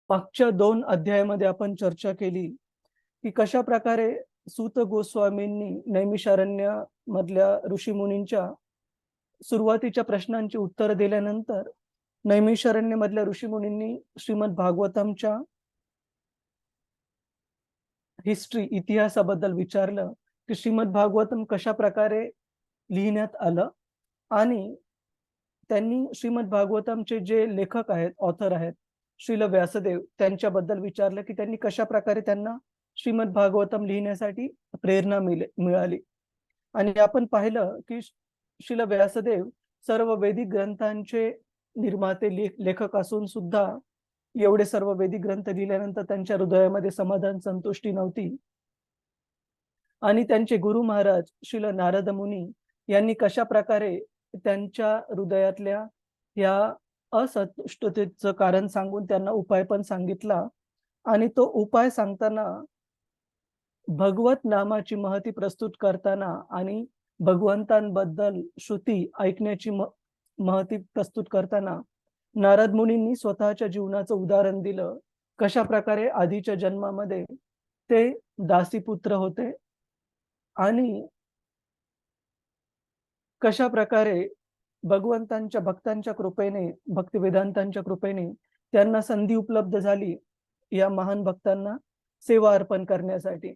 मागच्या 2 अध्यायामध्ये आपण चर्चा केली, की कशा प्रकारे सूत गोस्वामींनी नैमिषारण्यमधल्या ऋषीमुनींच्या सुरुवातीच्या प्रश्नांची उत्तरं दिल्यानंतर, नैमिषारण्यमधल्या ऋषीमुनींनी श्रीमद भागवतमच्या इतिहासाबद्दल विचारलं, की श्रीमद भागवतम कशा प्रकारे लिहिण्यात आलं आणि त्यांनी श्रीमद भागवतमचे जे लेखक आहेत, ऑथर आहेत, श्रील व्यासदेव त्यांच्याबद्दल विचारलं, की त्यांनी कशाप्रकारे त्यांना श्रीमद भागवतम लिहिण्यासाठी प्रेरणा मिळाली. आणि आपण पाहिलं, की श्रील व्यासदेव सर्व वैदिक ग्रंथांचे निर्माते लेखक असून सुद्धा एवढे सर्व वैदिक ग्रंथ लिहिल्यानंतर त्यांच्या हृदयामध्ये समाधान, संतुष्टी नव्हती. आणि त्यांचे गुरु महाराज श्रील नारद मुनी यांनी कशाप्रकारे त्यांच्या हृदयातल्या या असंतुष्टतेचं कारण सांगून त्यांना उपाय पण सांगितला. आणि तो उपाय सांगताना भगवत नामाची महती प्रस्तुत करताना आणि भगवंतांबद्दल श्रुती ऐकण्याची महती प्रस्तुत करताना नारद मुनींनी स्वतःच्या जीवनाचं उदाहरण दिलं. कशा प्रकारे आधीच्या जन्मामध्ये ते दासीपुत्र होते आणि कशा प्रकारे भगवंतांच्या भक्तांच्या कृपेने, भक्तिवेदांतांच्या कृपेने त्यांना संधी उपलब्ध झाली या महान भक्तांना सेवा अर्पण करण्यासाठी.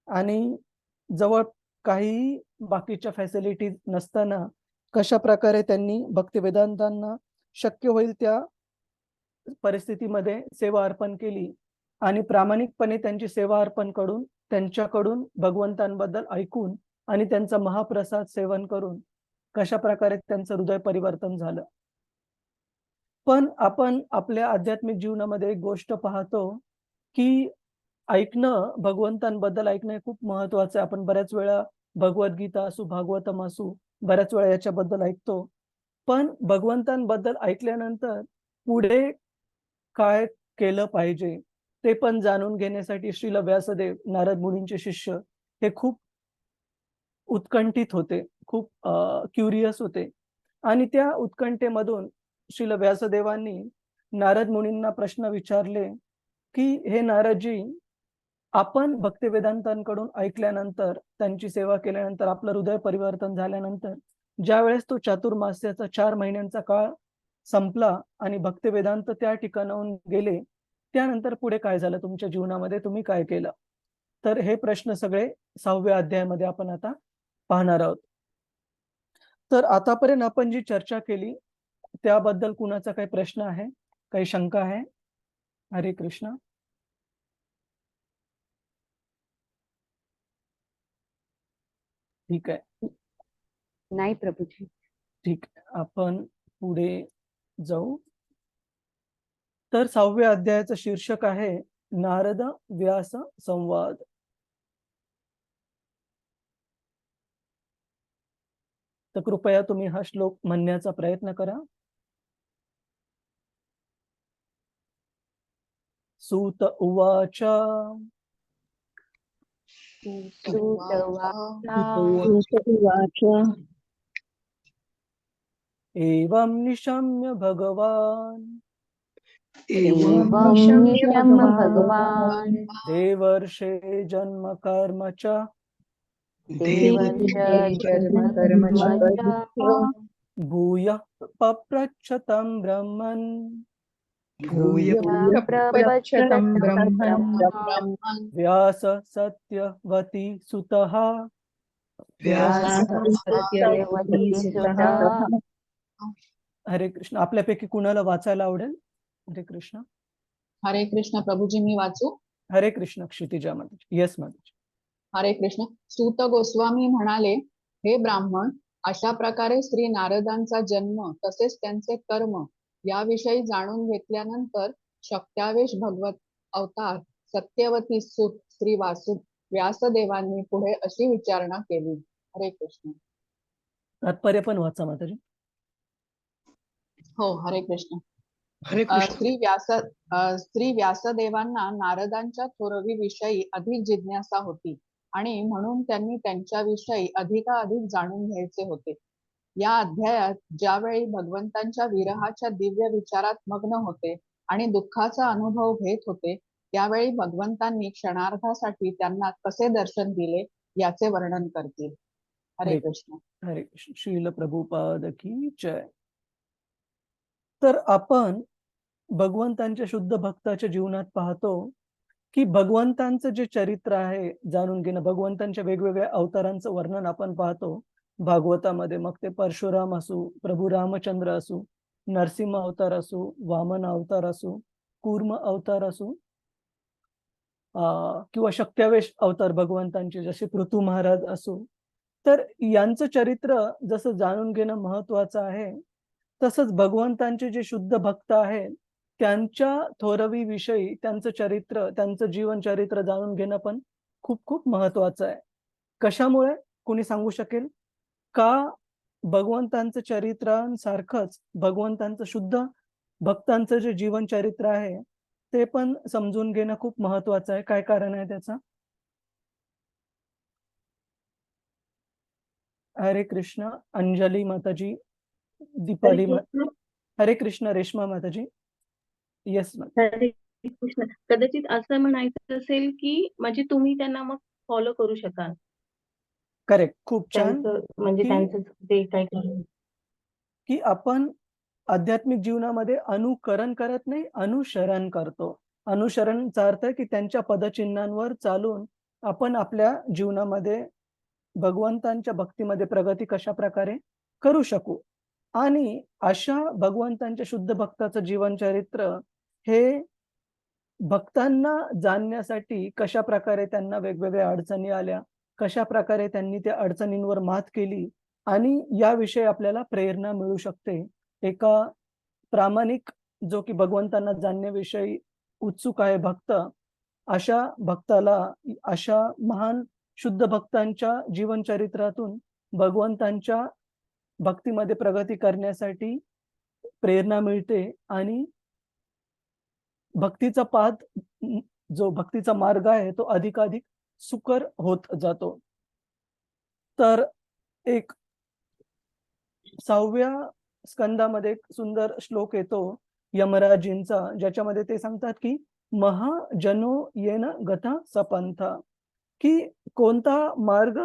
आणि जवळ काही बाकीच्या फॅसिलिटीज नसताना कशा प्रकारे त्यांनी भक्तिवेदांतांना शक्य होईल त्या परिस्थितीमध्ये सेवा अर्पण केली आणि प्रामाणिकपणे त्यांची सेवा अर्पण करून त्यांच्याकडून भगवंतांबद्दल ऐकून आणि त्यांचा महाप्रसाद सेवन करून कशा प्रकारे त्यांचं हृदय परिवर्तन झालं. पण आपण आपल्या आध्यात्मिक जीवनामध्ये एक गोष्ट पाहतो, की ऐकणं, भगवंतांबद्दल ऐकणं हे खूप महत्वाचं आहे. आपण बऱ्याच वेळा भगवद्गीता असू, भागवतम असू, बऱ्याच वेळा याच्याबद्दल ऐकतो. पण भगवंतांबद्दल ऐकल्यानंतर पुढे काय केलं पाहिजे, ते पण जाणून घेण्यासाठी श्रील व्यासदेव, नारद मुनींचे शिष्य हे खूप उत्कंठित होते, खूप क्युरियस होते. आणि त्या उत्कंठेमधून श्रील व्यासदेवांनी नारद मुनींना प्रश्न विचारले, की "हे नारदजी, आपण भक्तिवेदांतांकडून ऐकल्यानंतर, त्यांची सेवा केल्यानंतर, आपलं हृदय परिवर्तन झाल्यानंतर, ज्यावेळेस तो चातुर्मास्याचा 4 महिन्यांचा काळ संपला आणि भक्तिवेदांत त्या ठिकाणाहून गेले, त्यानंतर पुढे काय झालं तुमच्या जीवनामध्ये? तुम्ही काय केलं?" तर हे प्रश्न सगळे 6व्या अध्यायामध्ये आपण आता पाहणार आहोत. तर आतापर्यंत आपण जी चर्चा केली, त्याबद्दल कुणाचा काही प्रश्न आहे? काही शंका आहे? हरे कृष्ण. ठीक आहे. नाही प्रभूजी. ठीक आहे. आपण पुढे जाऊ. तर 6व्या अध्यायाचं शीर्षक आहे नारद व्यास संवाद. तर कृपया तुम्ही हा श्लोक म्हणण्याचा प्रयत्न करा. सूत उवाच एवं निशम्य भगवान् भगवान् देवर्षे जन्म कर्म च भूयः पप्रच्छ तं ब्रह्मन् व्यास सत्यवती सुतः. हरे कृष्ण. आपल्यापैकी कुणाला वाचायला आवडेल? हरे कृष्ण. हरे कृष्ण प्रभूजी, मी वाचू? हरे कृष्ण क्षितिजा माताजी. येस माताजी. हरे कृष्ण. सूत गोस्वामी म्हणाले, हे ब्राह्मण, अशा प्रकारे श्री नारदांचा जन्म तसेच त्यांचे कर्म याविषयी जाणून घेतल्यानंतर शक्त्यावेश भगवत अवतार सत्यवती सूत श्री व्यासदेवांनी पुढे अशी विचारणा केली. हरे कृष्ण. तात्पर्य पण वाचा माताजी. हो, हरे कृष्ण. हरे कृष्ण. श्री व्यासदेवांना नारदांच्या थोरवीविषयी अधिक जिज्ञासा होती आणि म्हणून त्यांनी त्यांच्याविषयी अधिकाधिक जाणून घ्यायचे होते. या अध्यायात ज्यावेळी भगवंतांच्या विरहाच्या दिव्य विचारात मग्न होते आणि दुःखाचा अनुभव घेत होते त्यावेळी भगवंतांनी क्षणार्धासाठी त्यांना कसे दर्शन दिले याचे वर्णन करतील. हरे हरे कृष्ण. हरे कृष्ण. श्रील प्रभुपाद की जय. तर आपण भगवंतांच्या शुद्ध भक्ताच्या जीवनात पाहतो की भगवंतांचं जे चरित्र आहे जाणून घेणं, भगवंतांच्या वेगवेगळ्या अवतारांचं वर्णन आपण पाहतो भागवतामध्ये. मग ते परशुराम असू, प्रभू रामचंद्र असू, नरसिंह अवतार असू, वामन अवतार असू, कूर्म अवतार असू, किंवा शक्त्यावेश अवतार भगवंतांचे जसे पृथू महाराज असू. तर यांचं चरित्र जसं जाणून घेणं महत्वाचं आहे, तसंच भगवंतांचे जे शुद्ध भक्त आहेत त्यांच्या थोरवीविषयी त्यांचं चरित्र, त्यांचं जीवन चरित्र जाणून घेणं पण खूप खूप महत्वाचं आहे. कशामुळे? कोणी सांगू शकेल? का भगवंतांचं चरित्रांसारखंच भगवंतांचं शुद्ध भक्तांचं जे जीवन चरित्र आहे ते पण समजून घेणं खूप महत्वाचं आहे. काय कारण आहे त्याचं? हरे कृष्ण अंजली माताजी, दीपाली हरे कृष्ण रेश्मा माताजी. Yes ma'am. हरे कृष्ण. कदाचित असं म्हणायचं असेल की म्हणजे तुम्ही त्यांना मग फॉलो करू शकाल. करेक्ट. खूप छान. त्यांचं म्हणजे की त्यांचं जे काही की आपण आध्यात्मिक जीवनामध्ये अनुकरण करत नाही, अनुसरण करतो. अनुसरणचा अर्थ आहे की त्यांच्या पदचिन्हांवर चालून आपण आपल्या जीवनामध्ये भगवंतांच्या भक्तीमध्ये प्रगती कशा प्रकारे करू शकू. आणि अशा भगवंतांच्या शुद्ध भक्ताचं जीवन चरित्र हे भक्तांना जाणण्यासाठी कशा प्रकारे त्यांना वेगवेगळ्या अडचणी आल्या, कशा प्रकारे त्यांनी त्या अडचणींवर मात केली आणि याविषयी आपल्याला प्रेरणा मिळू शकते. एका प्रामाणिक जो की भगवंतांना जाणण्याविषयी उत्सुक आहे भक्त, अशा भक्ताला अशा महान शुद्ध भक्तांच्या जीवन चरित्रातून भगवंतांच्या भक्तीमध्ये प्रगती करण्यासाठी प्रेरणा मिळते आणि भक्तीचा पाथ जो भक्तीचा मार्ग आहे तो अधिकाधिक सुकर होत जातो. तर एक 6व्या स्कंदामध्ये एक सुंदर श्लोक येतो यमराजींचा, ज्याच्यामध्ये ते सांगतात की महाजनो येन गता सपंथ, की कोणता मार्ग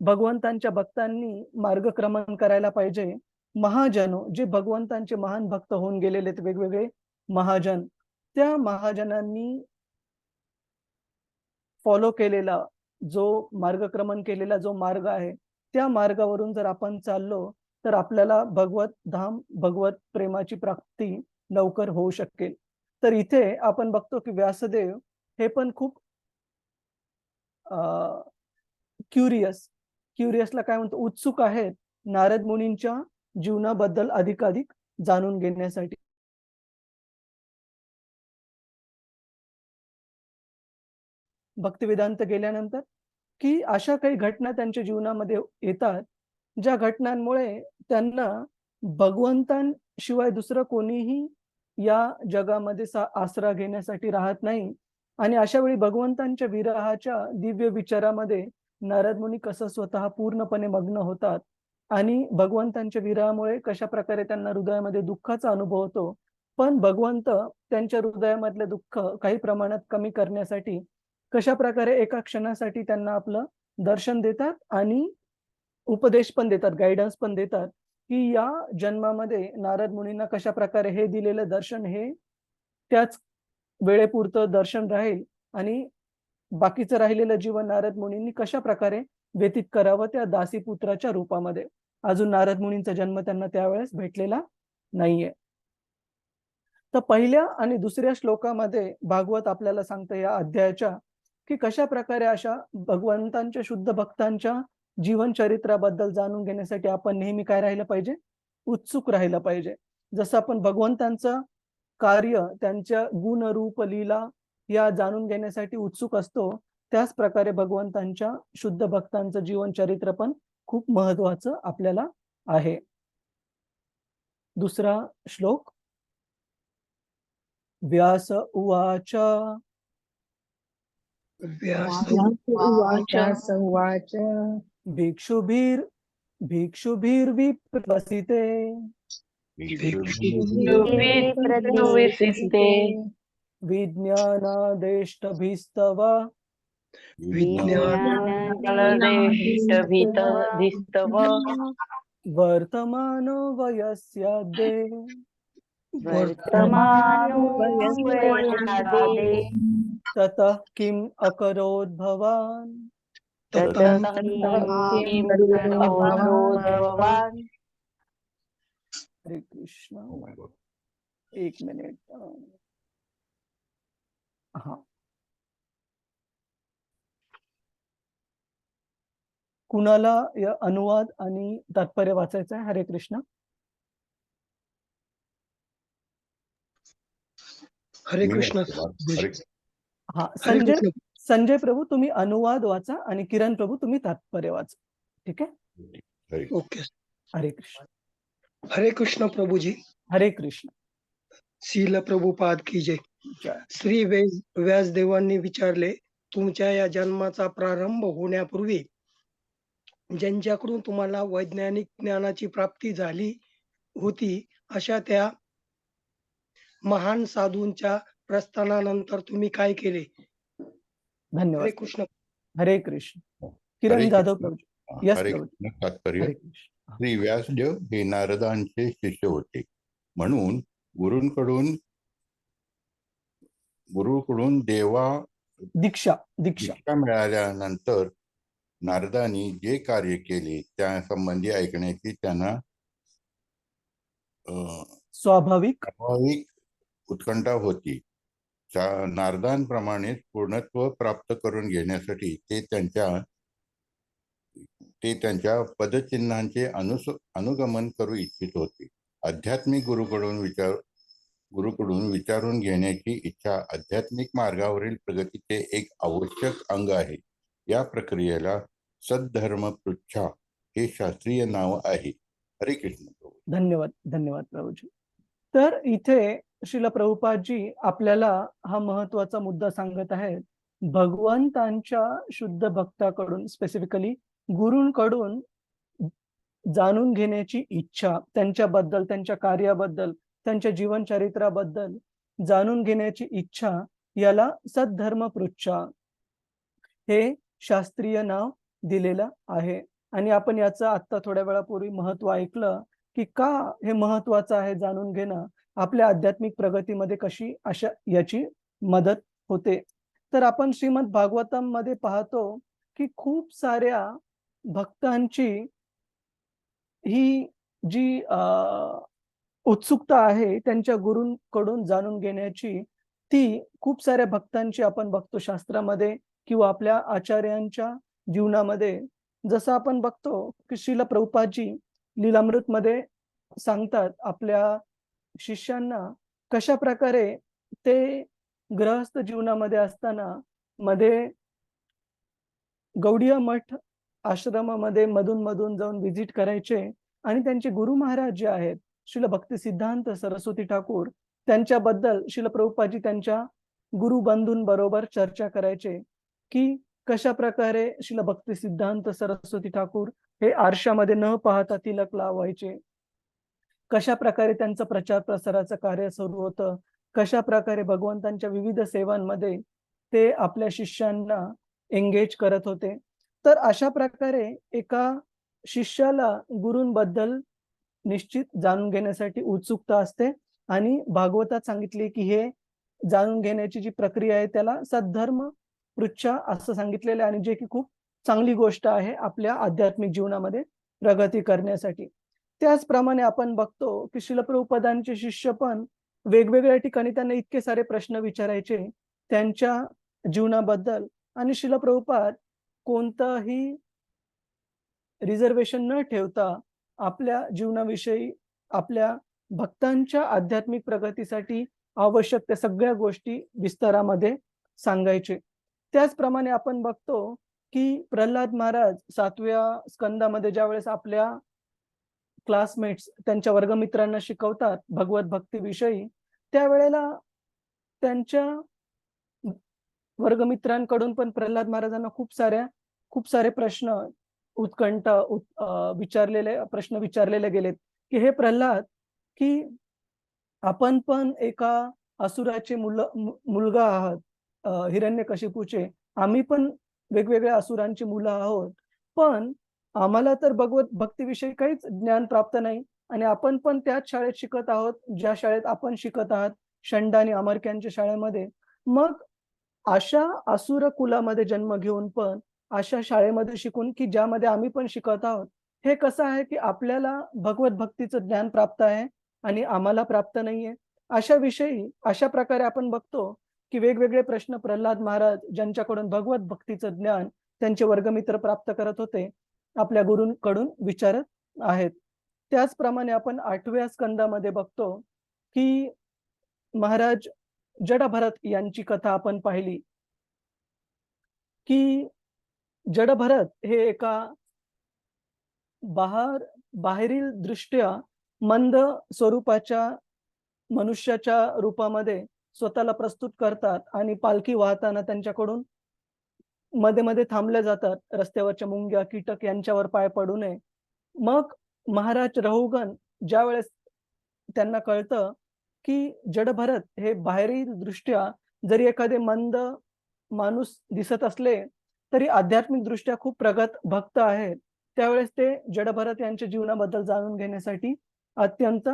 भगवंतांच्या भक्तांनी मार्गक्रमण करायला पाहिजे. महाजनो जे भगवंतांचे महान भक्त होऊन गेलेले आहेत, वेगवेगळे महाजन, त्या महाजनांनी फॉलो केलेला जो मार्गक्रमण केलेला जो मार्ग आहे त्या मार्गावरून जर आपण चाललो तर आपल्याला भगवत धाम, भगवत प्रेमाची प्राप्ती लवकर होऊ शकेल. तर इथे आपण बघतो की व्यासदेव हे पण खूप क्युरियसला काय म्हणतो, उत्सुक आहेत नारद मुनींच्या जीवनाबद्दल अधिकाधिक जाणून घेण्यासाठी. भक्तिवेदांत गेल्यानंतर की अशा काही घटना त्यांच्या जीवनामध्ये येतात ज्या घटनांमुळे त्यांना भगवंतांशिवाय दुसरं कोणीही या जगामध्ये आसरा घेण्यासाठी राहत नाही. आणि अशा वेळी भगवंतांच्या विरहाच्या दिव्य विचारामध्ये नारद मुनी कसं स्वतः पूर्णपणे मग्न होतात आणि भगवंतांच्या विरहामुळे कशा प्रकारे त्यांना हृदयामध्ये दुःखाचा अनुभव होतो, पण भगवंत त्यांच्या हृदयामधले दुःख काही प्रमाणात कमी करण्यासाठी कशा प्रकारे एका क्षणासाठी त्यांना आपलं दर्शन देतात आणि उपदेश पण देतात, गाईडन्स पण देतात की या जन्मामध्ये नारद मुनींना कशा प्रकारे हे दिलेलं दर्शन हे त्याच वेळेपुरतं दर्शन राहील आणि बाकीचं राहिलेलं जीवन नारद मुनींनी कशा प्रकारे व्यतीत करावं त्या दासीपुत्राच्या रूपामध्ये. अजून नारद मुनींचा जन्म त्यांना त्यावेळेस भेटलेला नाहीये. तर पहिल्या आणि दुसऱ्या श्लोकामध्ये भागवत आपल्याला सांगतं या अध्यायाच्या की कशा प्रकारे अशा भगवंतांच्या शुद्ध भक्तांच्या जीवन चरित्राबद्दल जाणून घेण्यासाठी आपण नेहमी काय राहिलं पाहिजे, उत्सुक राहिलं पाहिजे. जसं आपण भगवंतांचं कार्य, त्यांच्या गुण रूप लीला या जाणून घेण्यासाठी उत्सुक असतो, त्याच प्रकारे भगवंतांच्या शुद्ध भक्तांचं जीवन चरित्र पण खूप महत्वाचं आपल्याला आहे. दुसरा श्लोक. व्यास उवाच व्यास उवाच भिक्षुभिर्विप्रवसिते प्रदिशते विज्ञानादेष्टभिस्तव विज्ञानदेष्टभितभिस्तव वर्तमानो वयस्याद्ये वर्तमानो वयस्यादे ततः किम् अकरोत् भवान् ततः किं अकरोत् भवान्। हरे कृष्ण. एक मिनिट. हा, कुणाला या अनुवाद आणि तात्पर्य वाचायचं आहे? हरे कृष्ण. हरे कृष्ण. हा, हरे संजय कृष्ण. संजय प्रभू तुम्ही अनुवाद वाचा आणि किरण प्रभू तुम्ही तात्पर्य वाचा. ठीक आहे. ओके. हरे कृष्ण. हरे कृष्ण प्रभुजी. हरे कृष्ण. शील प्रभुपाद की जय. जय. श्री व्यासदेवांनी विचारले, तुमच्या या जन्माचा प्रारंभ होण्यापूर्वी ज्यांच्याकडून तुम्हाला वैज्ञानिक ज्ञानाची प्राप्ती झाली होती, अशा त्या महान साधूंच्या प्रस्थानानंतर तुम्ही काय केले? धन्यवाद. हरे कृष्ण. हरे कृष्ण. किरण जाधव प्रभू. यस हरे प्रभू. कृष्ण. तात्पर्य. हरे कृष्ण. श्री व्यासदेव हे नारदांचे शिष्य होते, म्हणून गुरुकडून देवा दीक्षा दीक्षा मिळाल्यानंतर नारदांनी जे कार्य केले त्या संबंधी ऐकण्याची त्यांना स्वाभाविक उत्कंठा होती. नारदांप्रमाणेच पूर्णत्व प्राप्त करून घेण्यासाठी ते त्यांच्या पदचिन्हांचे अनुगमन करू इच्छित होते. आध्यात्मिक गुरुकडून विचारून घेण्याची इच्छा आध्यात्मिक मार्गावरील प्रगतीचे एक आवश्यक अंग आहे. या प्रक्रियेला सद्धर्म पृच्छा हे शास्त्रीय नाव आहे. हरे कृष्ण प्रभू. धन्यवाद. धन्यवाद प्रभूजी. तर इथे श्रील प्रभुपादजी आपल्याला हा महत्वाचा मुद्दा सांगत आहेत. भगवंतांच्या शुद्ध भक्ताकडून, स्पेसिफिकली गुरूंकडून जाणून घेण्याची इच्छा, त्यांच्याबद्दल, त्यांच्या कार्याबद्दल, त्यांच्या जीवनचरित्राबद्दल जाणून घेण्याची इच्छा, याला सद्धर्म पृच्छा हे शास्त्रीय नाव दिलेलं आहे. आणि आपण याचं आता थोड्या वेळापूर्वी महत्व ऐकलं की का हे महत्वाचं आहे जाणून घेणं, आपल्या आध्यात्मिक प्रगतीमध्ये कशी अशा याची मदत होते. तर आपण श्रीमद भागवतम मध्ये पाहतो की खूप साऱ्या भक्तांची ही जी उत्सुकता आहे त्यांच्या गुरूंकडून जाणून घेण्याची, ती खूप साऱ्या भक्तांची आपण बघतो शास्त्रामध्ये किंवा आपल्या आचार्यांच्या जीवनामध्ये. जसं आपण बघतो की श्रील प्रभुपादजी लीलामृत मध्ये सांगतात आपल्या शिष्यांना कशा प्रकारे ते गृहस्थ जीवनामध्ये असताना मध्ये गौडीय मठ आश्रमामध्ये मधून जाऊन व्हिजिट करायचे आणि त्यांचे गुरु महाराज जे आहेत श्रील भक्ती सिद्धांत सरस्वती ठाकूर, त्यांच्याबद्दल श्रील प्रभुपादजी त्यांच्या गुरु बंधूंबरोबर चर्चा करायचे की कशा प्रकारे श्रील भक्ती सिद्धांत सरस्वती ठाकूर हे आरशामध्ये न पाहता तिलक लावायचे, कशा प्रकारे त्यांचं प्रचार प्रसाराचं कार्य सुरू होतं, कशा प्रकारे भगवंतांच्या विविध सेवांमध्ये ते आपल्या शिष्यांना एंगेज करत होते. तर अशा प्रकारे एका शिष्याला गुरूंबद्दल निश्चित जाणून घेण्यासाठी उत्सुकता असते आणि भागवतात सांगितले की हे जाणून घेण्याची जी प्रक्रिया आहे त्याला सद्धर्म पृच्छा असं सांगितलेलं आहे, आणि जे की खूप चांगली गोष्ट आहे आपल्या आध्यात्मिक जीवनामध्ये प्रगती करण्यासाठी. त्याचप्रमाणे आपण बघतो की श्रील प्रभुपादांचे शिष्य पण वेगवेगळ्या ठिकाणी त्यांना इतके सारे प्रश्न विचारायचे त्यांच्या जीवनाबद्दल, आणि श्रील प्रभुपाद कोणताही रिझर्वेशन न ठेवता आपल्या जीवनाविषयी, आपल्या भक्तांच्या आध्यात्मिक प्रगतीसाठी आवश्यक त्या सगळ्या गोष्टी विस्तारामध्ये सांगायचे. त्याचप्रमाणे आपण बघतो की प्रल्हाद महाराज 7व्या स्कंदामध्ये ज्यावेळेस आपल्या क्लासमेट्स त्यांच्या वर्गमित्रांना शिकवतात भगवत भक्तीविषयी, त्यावेळेला त्यांच्या वर्गमित्रांकडून पण प्रल्हाद महाराजांना खूप सारे प्रश्न उत्कंठ प्रश्न विचारलेले गेलेत की हे प्रल्हाद, की आपण पण एका असुराचे मुलगा आहात, हिरण्यकशिपूचे. आम्ही पण वेगवेगळ्या असुरांची मुलं आहोत. पण आम्हाला तर भगवत भक्तीविषयी काहीच ज्ञान प्राप्त नाही आणि आपण पण त्याच शाळेत शिकत आहोत, ज्या शाळेत आपण शिकत आहात, षंड आणि अमर्त्यांच्या शाळेमध्ये. मग अशा असुर कुलामध्ये जन्म घेऊन पण अशा शाळेमध्ये शिकून, की ज्यामध्ये आम्ही पण शिकत आहोत. हे कसं आहे, की आपल्याला भगवत भक्तीचं ज्ञान प्राप्त आहे आणि आम्हाला प्राप्त नाहीये. अशा विषयी अशा प्रकारे आपण बघतो, की वेगवेगळे प्रश्न प्रल्हाद महाराज ज्यांच्याकडून भगवत भक्तीचं ज्ञान त्यांचे वर्गमित्र प्राप्त करत होते, आपल्या गुरूंकडून विचारत आहेत. त्याचप्रमाणे आपण 8व्या स्कंदामध्ये बघतो, की महाराज जडभरत यांची कथा आपण पाहिली, की जडभरत हे एका बाहेरील दृष्ट्या मंद स्वरूपाच्या मनुष्याच्या रूपामध्ये स्वतःला प्रस्तुत करतात आणि पालखी वाहताना त्यांच्याकडून मध्ये-मध्ये थांबल्या जातात. रस्त्यावरच्या मुंग्या, कीटक यांच्यावर पाय पडू नये. मग महाराज रहुगण ज्यावेळेस त्यांना कळतं, की जडभरत हे बाहेरील दृष्ट्या जरी एखादे मंद माणूस दिसत असले, तरी आध्यात्मिकदृष्ट्या खूप प्रगत भक्त आहेत. त्यावेळेस ते जडभरत यांच्या जीवनाबद्दल जाणून घेण्यासाठी अत्यंत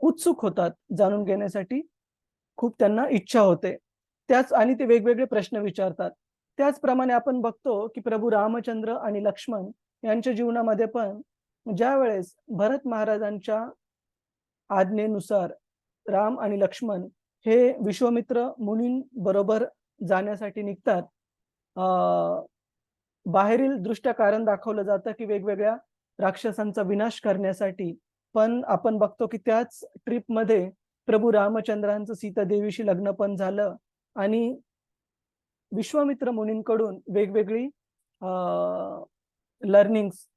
उत्सुक होतात. जाणून घेण्यासाठी खूप त्यांना इच्छा होते. आणि ते वेगवेगळे प्रश्न विचारतात. त्याचप्रमाणे आपण बघतो, की प्रभू रामचंद्र आणि लक्ष्मण यांच्या जीवनामध्ये पण ज्यावेळेस भरत महाराजांच्या आज्ञेनुसार राम आणि लक्ष्मण हे विश्वामित्र मुनींबरोबर जाण्यासाठी निघतात. अ, बाहेरील दृष्ट्या कारण दाखवलं जातं, की वेगवेगळ्या राक्षसांचा विनाश करण्यासाठी. पण आपण बघतो, की त्याच ट्रिपमध्ये प्रभू रामचंद्रांचं सीता देवीशी लग्न पण झालं आणि विश्वामित्र मुनींकडून वेगवेगळी लर्निंग्स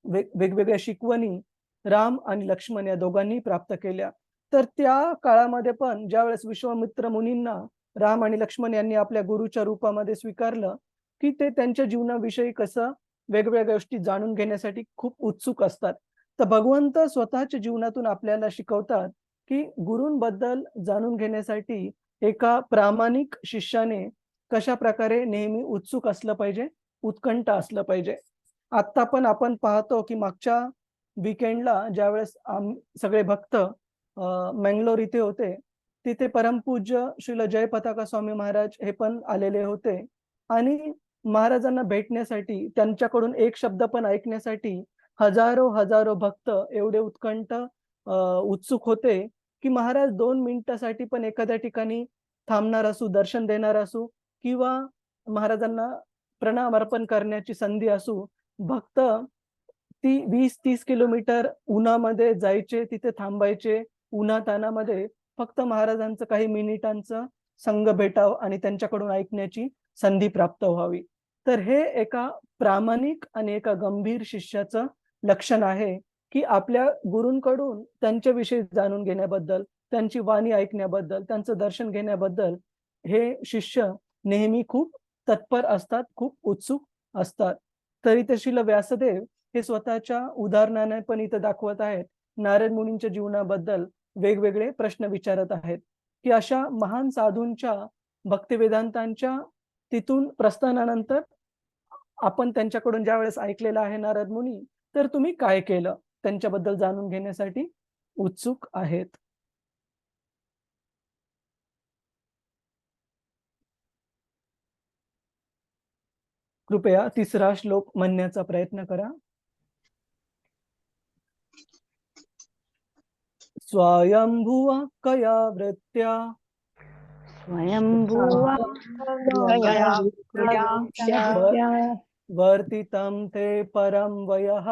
वेगवेगळ्या शिकवणी राम आणि लक्ष्मण या दोघांनी प्राप्त केल्या. तर त्या काळामध्ये पण ज्यावेळेस विश्वामित्र मुनींना राम आणि लक्ष्मण यांनी आपल्या गुरुच्या रूपामध्ये स्वीकारलं, की ते त्यांच्या जीवनाविषयी कसं वेगवेगळ्या गोष्टी जाणून घेण्यासाठी खूप उत्सुक असतात. तर भगवंत स्वतःच्या जीवनातून आपल्याला शिकवतात, की गुरूंबद्दल जाणून घेण्यासाठी एका प्रामाणिक शिष्याने कशाप्रकारे नेहमी उत्सुक असलं पाहिजे, उत्कंठ असलं पाहिजे. आत्ता पण आपण पाहतो, की मागच्या वीकेंडला ज्यावेळेस सगळे भक्त मंगलोर इथे होते, तिथे परमपूज्य श्रील जयपताका स्वामी महाराज हे पण आलेले होते आणि महाराजांना भेटण्यासाठी, त्यांच्याकडून एक शब्द पण ऐकण्यासाठी हजारो भक्त एवढे उत्कंठ उत्सुक होते, की महाराज 2 मिनिटासाठी पण एखाद्या ठिकाणी थांबणार असू, दर्शन देणार असू किंवा महाराजांना प्रणाम अर्पण करण्याची संधी असू, भक्त ती 20-30 किलोमीटर उन्हामध्ये जायचे, तिथे थांबायचे, उन्हातानामध्ये फक्त महाराजांचं काही मिनिटांचं संग भेटावं आणि त्यांच्याकडून ऐकण्याची संधी प्राप्त व्हावी. तर हे एका प्रामाणिक आणि एका गंभीर शिष्याचं लक्षण आहे, की आपल्या गुरूंकडून त्यांच्याविषयी जाणून घेण्याबद्दल, त्यांची वाणी ऐकण्याबद्दल, त्यांचं दर्शन घेण्याबद्दल हे शिष्य नेहमी खूप तत्पर असतात, खूप उत्सुक असतात. तरी ते श्रील व्यासदेव हे स्वतःच्या उदाहरणाने पण इथं दाखवत आहेत. नारद मुनींच्या जीवनाबद्दल वेगवेगळे प्रश्न विचारत आहेत, की अशा महान साधूंच्या भक्तिवेदांतांच्या तिथून प्रस्थानानंतर आपण त्यांच्याकडून ज्यावेळेस ऐकलेलं आहे नारद मुनी, तर तुम्ही काय केलं? त्यांच्याबद्दल जाणून घेण्यासाठी उत्सुक आहेत. कृपया 3रा श्लोक म्हणण्याचा प्रयत्न करा. स्वयंभुव कया वृत्त्या स्वयंभुवा वर्तितं ते परं वयः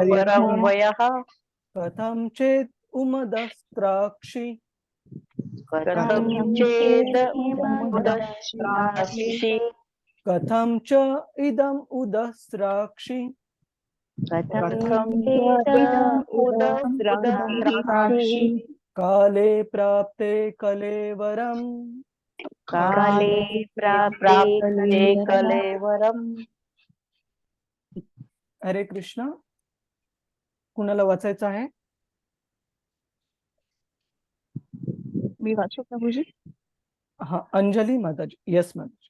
परं वयः कथं चेत् उमदस्त्राक्षि कथं चेद उदस्त्राक्षि कथं च इदम् उदस्त्राक्षि कथं चेद उदस्त्राक्षि काले प्राप्ते कलेवरम् काले प्राप्ते कलेवरम्. हरे कृष्ण. कुणाला वाचायचं आहे? मी वाचू प्रभूजी. हा, अंजली माताजी. येस माताजी.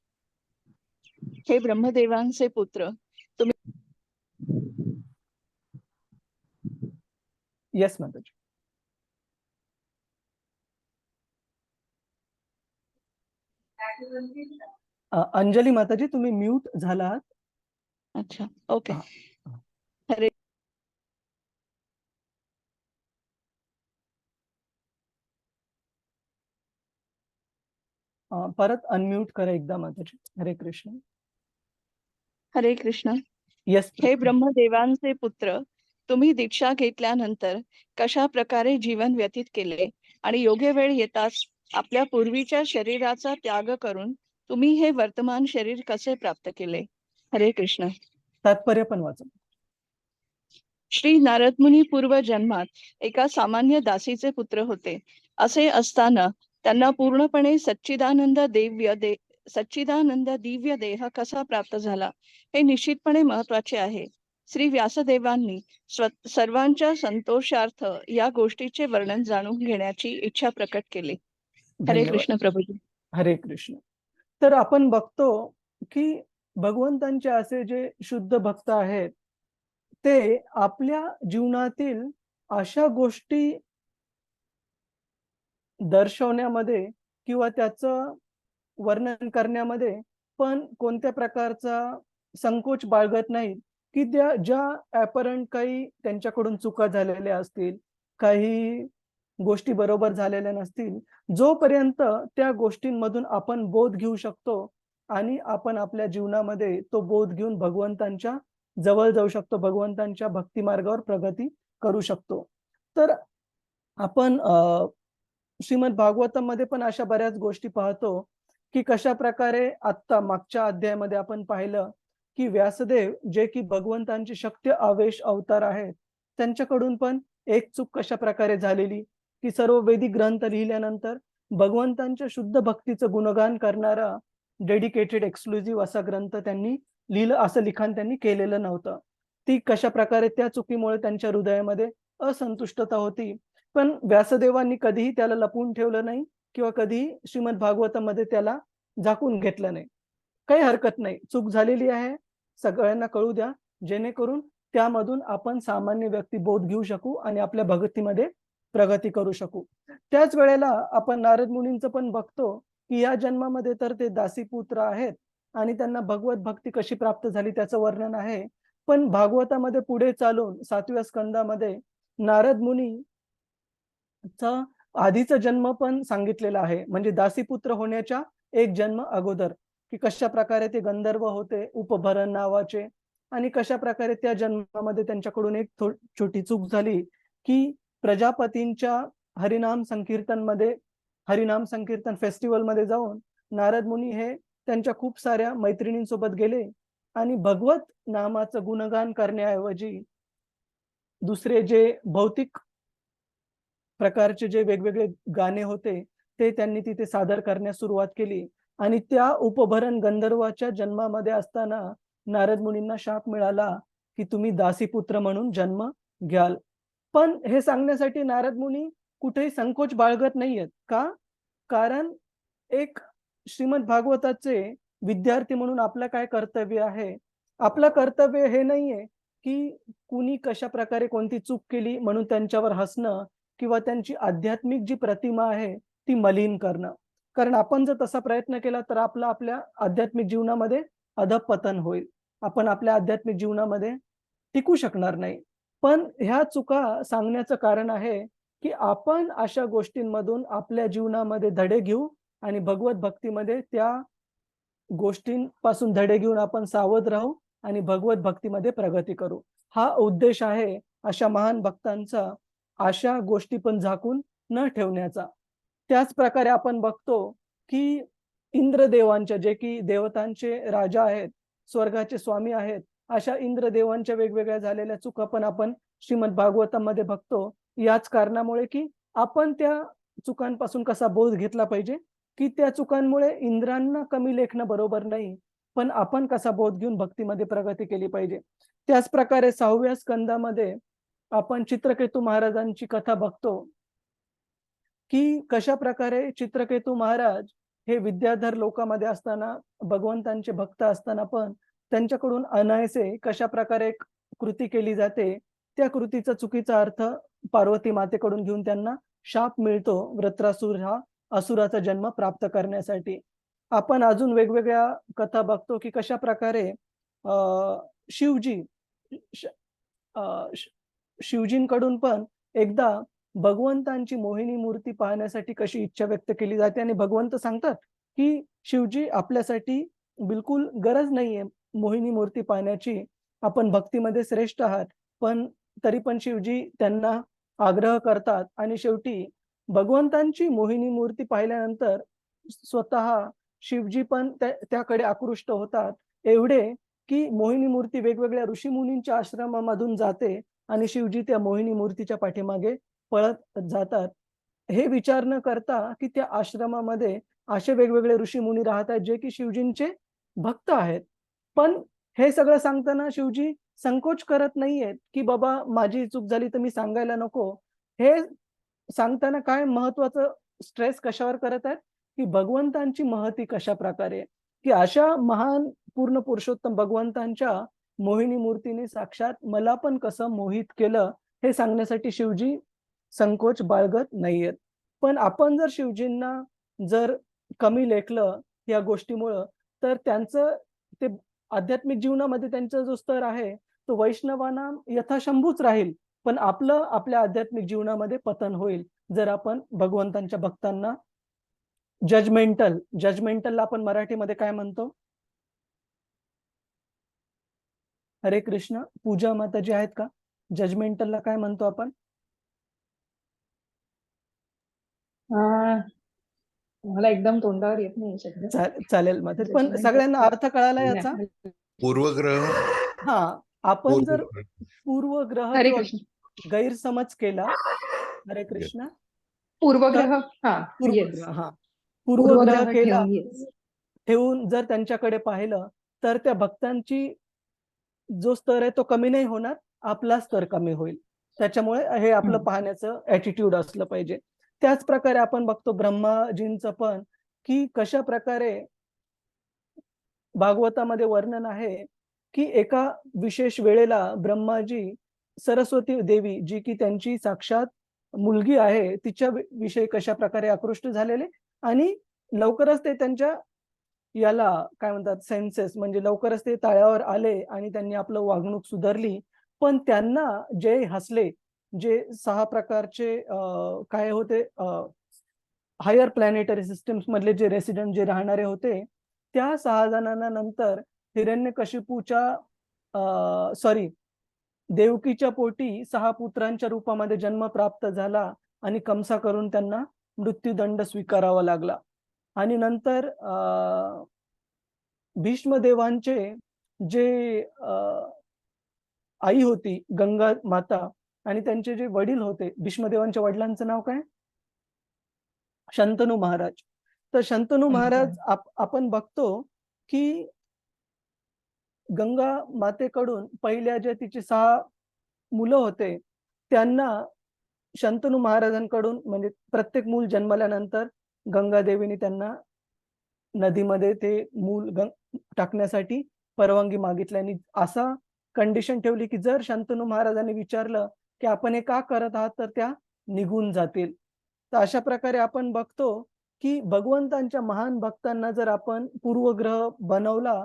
हे ब्रह्मदेवांचे पुत्र, येस माताजी. अंजली माताजी, तुम्ही म्यूट झाला आहात. अच्छा, ओके. हा. हरे परत अनम्यूट करा एकदा माताजी. हरे कृष्ण. हरे कृष्ण. येस. हे ब्रह्मदेवांचे पुत्र, तुम्ही दीक्षा घेतल्यानंतर कशा प्रकारे जीवन व्यतीत केले आणि योग्य वेळ येताच आपल्या पूर्वीच्या शरीराचा त्याग करून तुम्ही हे वर्तमान शरीर कसे प्राप्त केले? हरे कृष्ण. तात्पर्य पण वाचा. श्री नारद मुनी पूर्व जन्मात एका सामान्य दासीचे पुत्र होते. असे असताना त्यांना पूर्णपणे सच्चिदानंद दिव्य देह कसा प्राप्त झाला हे निश्चितपणे महत्वाचे आहे. श्री व्यासदेवांनी सर्वांच्या संतोषार्थ या गोष्टीचे वर्णन जाणून घेण्याची इच्छा प्रकट केली. हरे धन्यवाद. कृष्ण प्रभूजी. हरे कृष्ण. तर आपण बघतो की भगवंतांचे असे जे शुद्ध भक्त आहेत ते आपल्या जीवनातील अशा गोष्टी दर्शवण्यामध्ये किंवा त्याचं वर्णन करण्यामध्ये पण कोणत्या प्रकारचा संकोच बाळगत नाहीत, की त्या ज्या अपरंट काही त्यांच्याकडून चुका झालेल्या असतील, काही गोष्टी बरोबर झालेल्या नसतील, जोपर्यंत त्या गोष्टींमधून आपण बोध घेऊ शकतो आणि आपण आपल्या जीवनामध्ये तो बोध घेऊन भगवंतांच्या जवळ जाऊ शकतो, भगवंतांच्या भक्ती मार्गावर प्रगती करू शकतो. तर आपण श्रीमद भागवतामध्ये पण अशा बऱ्याच गोष्टी पाहतो की कशा प्रकारे आत्ता मागच्या अध्यायामध्ये आपण पाहिलं की व्यासदेव जे की भगवंतांचे शक्ती आवेश अवतार आहेत, त्यांच्याकडून पण एक चूक कशा प्रकारे झालेली की सर्व वैदिक ग्रंथ लिहिल्यानंतर भगवंतांच्या शुद्ध भक्तीचं गुणगान करणारा डेडिकेटेड एक्सक्लुझिव्ह असा ग्रंथ त्यांनी लिहिलं, असं लिखाण त्यांनी केलेलं नव्हतं. ती कशा प्रकारे त्या चुकीमुळे त्यांच्या हृदयामध्ये असंतुष्टता होती, पण व्यासदेवांनी कधीही त्याला लपवून ठेवलं नाही किंवा कधीही श्रीमद भागवतामध्ये त्याला झाकून घेतलं नाही. काही हरकत नाही, चूक झालेली आहे, सगळ्यांना कळू द्या, जेणेकरून त्यामधून आपण सामान्य व्यक्ती बोध घेऊ शकू आणि आपल्या भक्तीमध्ये प्रगती करू शकू. त्याच वेळेला आपण नारद मुनींचं पण बघतो की या जन्मामध्ये तर ते दासीपुत्र आहेत आणि त्यांना भगवत भक्ती कशी प्राप्त झाली त्याचं वर्णन आहे. पण भागवतामध्ये पुढे चालून 7व्या स्कंदामध्ये नारद मुनी चा आधीचा जन्म पण सांगितलेला आहे, म्हणजे दासीपुत्र होण्याच्या एक जन्म अगोदर, की कशा प्रकारे ते गंधर्व होते उपभरण नावाचे आणि कशा प्रकारे त्या जन्मामध्ये त्यांच्याकडून एक छोटी चूक झाली की प्रजापतींच्या हरिनाम संकीर्तन फेस्टिवल मध्ये जाऊन नारद मुनी हे त्यांच्या खूप साऱ्या मैत्रिणींसोबत गेले आणि भगवत नामाचं गुणगान करण्याऐवजी दुसरे जे भौतिक प्रकारचे जे वेगवेगळे गाणे होते ते त्यांनी तिथे सादर करण्यास सुरुवात केली आणि त्या उपभरण गंधर्वाच्या जन्मामध्ये असताना नारद मुनींना शाप मिळाला की तुम्ही दासीपुत्र म्हणून जन्म घ्याल. पण हे सांगण्यासाठी नारद मुनी कुठेही संकोच बाळगत नाहीयेत. का? कारण एक श्रीमद भागवताचे विद्यार्थी म्हणून आपलं काय कर्तव्य आहे? आपलं कर्तव्य हे नाहीये की कुणी कशा प्रकारे कोणती चूक केली म्हणून त्यांच्यावर हसणं किंवा त्यांची आध्यात्मिक जी प्रतिमा आहे ती मलिन करणं. कारण आपण जर तसा प्रयत्न केला तर आपल्या आध्यात्मिक जीवनामध्ये अधःपतन होईल. आपण आपल्या आध्यात्मिक जीवनामध्ये टिकू शकणार नाही. पण ह्या चुका सांगण्याचं कारण आहे की आपण अशा गोष्टींमधून आपल्या जीवनामध्ये धडे घेऊ आणि भगवत भक्तीमध्ये त्या गोष्टींपासून धडे घेऊन आपण सावध राहू आणि भगवत भक्तीमध्ये प्रगती करू. हा उद्देश आहे अशा महान भक्तांचा, अशा गोष्टी पण झाकून न ठेवण्याचा. त्याच प्रकारे आपण बघतो की इंद्रदेवांच्या, जे की देवतांचे राजा आहेत, स्वर्गाचे स्वामी आहेत, अशा इंद्रदेवांच्या वेगवेगळ्या झालेल्या चुका पण आपण श्रीमद भागवतामध्ये बघतो. याच कारणामुळे की आपण त्या चुकांपासून कसा बोध घेतला पाहिजे की त्या चुकांमुळे इंद्रांना कमी लेखणं बरोबर नाही, पण आपण कसा बोध घेऊन भक्तीमध्ये प्रगती केली पाहिजे. त्याच प्रकारे 6व्या स्कंदामध्ये आपण चित्रकेतू महाराजांची कथा बघतो की कशा प्रकारे चित्रकेतू महाराज हे विद्याधर लोकांमध्ये असताना, भगवंतांचे भक्त असताना पण त्यांच्याकडून अनायसे कशा प्रकारे एक कृती केली जाते, त्या कृतीचा चुकीचा अर्थ पार्वती मातेकडून घेऊन त्यांना शाप मिळतो वृत्रासुर हा असुराचा जन्म प्राप्त करण्यासाठी. आपण अजून वेगवेगळ्या कथा बघतो की कशा प्रकारे शिवजी श श शिवजींकडून पण एकदा भगवंतांची मोहिनी मूर्ती पाहण्यासाठी कशी इच्छा व्यक्त केली जाते आणि भगवंत सांगतात, की शिवजी आपल्यासाठी बिलकुल गरज नाहीये मोहिनी मूर्ती पाहण्याची. आपण भक्तीमध्ये श्रेष्ठ आहात. पण तरी पण शिवजी त्यांना आग्रह करतात आणि शेवटी भगवंतांची मोहिनी मूर्ती पाहिल्यानंतर स्वतः शिवजी पण त्याकडे आकृष्ट होतात. एवढे की मोहिनी मूर्ती वेगवेगळ्या ऋषीमुनींच्या आश्रमामधून जाते आणि शिवजी त्या मोहिनी मूर्तीच्या पाठीमागे पळत जातात. हे विचार न करता की त्या आश्रमामध्ये असे वेगवेगळे ऋषीमुनी राहत आहेत जे की शिवजींचे भक्त आहेत. पण हे सगळं सांगताना शिवजी संकोच करत नाहीयेत, की बाबा माझी चूक झाली तर मी सांगायला नको. हे सांगताना काय महत्त्वाचं स्ट्रेस कशावर करत आहेत, की भगवंतांची महती कशाप्रकारे, की अशा महान पूर्ण पुरुषोत्तम भगवंतांच्या मोहिनी मूर्तीने साक्षात मला पण कसं मोहित केलं, हे सांगण्यासाठी शिवजी संकोच बाळगत नाहीयेत. पण आपण जर शिवजींना जर कमी लेखलं या गोष्टीमुळं, तर त्यांचं ते आध्यात्मिक जीवनामध्ये त्यांचा जो स्तर आहे, तो वैष्णवांना यथाशंभूच राहील. पण आपलं आपल्या आध्यात्मिक जीवनामध्ये पतन होईल. जर आपण भगवंतांच्या भक्तांना जजमेंटलला आपण मराठीमध्ये काय म्हणतो? हरे कृष्ण. पूजा माताजी आहेत का? जजमेंटलला काय म्हणतो आपण? मला एकदम तोंडावर येत नाही शब्द. चालेल मग. पण सगळ्यांना अर्थ कळाला याचा? पूर्वग्रह. हां. आपण जर पूर्वग्रह हरे किंवा कृष्ण. गैरसमज केला. हरे कृष्ण. पूर्वग्रह. हा. पूर्वग्रह हां. पूर्वग्रह केला ठेवून ठेवून जर त्यांच्याकडे पाहिलं, तर त्या भक्तांची जो स्तर आहे तो कमी नाही होणार, आपला स्तर कमी होईल. त्याच्यामुळे हे आपलं पाहण्याचं ॲटिट्यूड असलं पाहिजे. त्याच प्रकारे आपण बघतो ब्रह्माजींचं पण, की कशाप्रकारे भागवतामध्ये वर्णन आहे, की एका विशेष वेळेला ब्रह्माजी सरस्वती देवी जी की त्यांची साक्षात मुलगी आहे, तिच्या विषयी कशाप्रकारे आकृष्ट झालेले आणि लवकरच ते त्यांच्या याला काय म्हणतात सेन्सेस म्हणजे लवकरच ते तळावर आले आणि त्यांनी आपलं वागणूक सुधारली. पण त्यांना जे हसले, जे 6 प्रकारचे काय होते हायर प्लॅनेटरी सिस्टम्स मधले जे रेसिडेंट जे राहणारे होते, त्या 6 जणांना नंतर हिरण्यकशिपूच्या सॉरी देवकीच्या पोटी 6 पुत्रांच्या रूपामध्ये जन्म प्राप्त झाला आणि कंसा करून त्यांना मृत्यूदंड स्वीकारावा लागला. आणि नंतर भीष्मदेवांचे जे आई होती गंगा माता आणि त्यांचे जे वडील होते, भीष्मदेवांच्या वडिलांचं नाव काय? शंतनू महाराज. तर शंतनू महाराज आपण बघतो, की गंगा मातेकडून पहिल्या ज्या तिचे 6 मुलं होते, त्यांना शंतनू महाराजांकडून म्हणजे प्रत्येक मूल जन्मल्यानंतर गंगा देवीने त्यांना नदीमध्ये ते मूल टाकण्यासाठी परवानगी मागितल्याने असा कंडिशन ठेवली, की जर शंतनू महाराजांनी विचारलं, की आपण हे का करत आहात, तर त्या निघून जातील. तर अशा प्रकारे आपण बघतो, की भगवंतांच्या महान भक्तांना जर आपण पूर्वग्रह बनवला,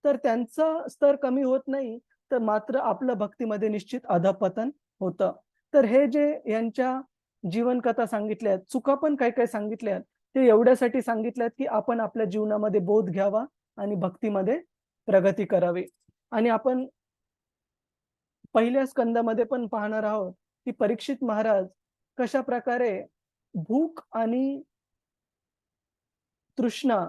तर त्यांचा स्तर कमी होत नाही, तर मात्र आपलं भक्तीमध्ये निश्चित अधःपतन होतं. तर हे जे यांच्या जीवनकथा सांगितल्यात, चुका पण काही-काही सांगितल्यात, ते एवढ्यासाठी सांगितल्यात, की आपण आपल्या जीवनामध्ये बोध घ्यावा आणि भक्तीमध्ये प्रगती करावी. आणि आपण पहिल्या स्कंदामध्ये पण पाहणार आहोत, की परीक्षित महाराज कशाप्रकारे भूक आणि तृष्णा,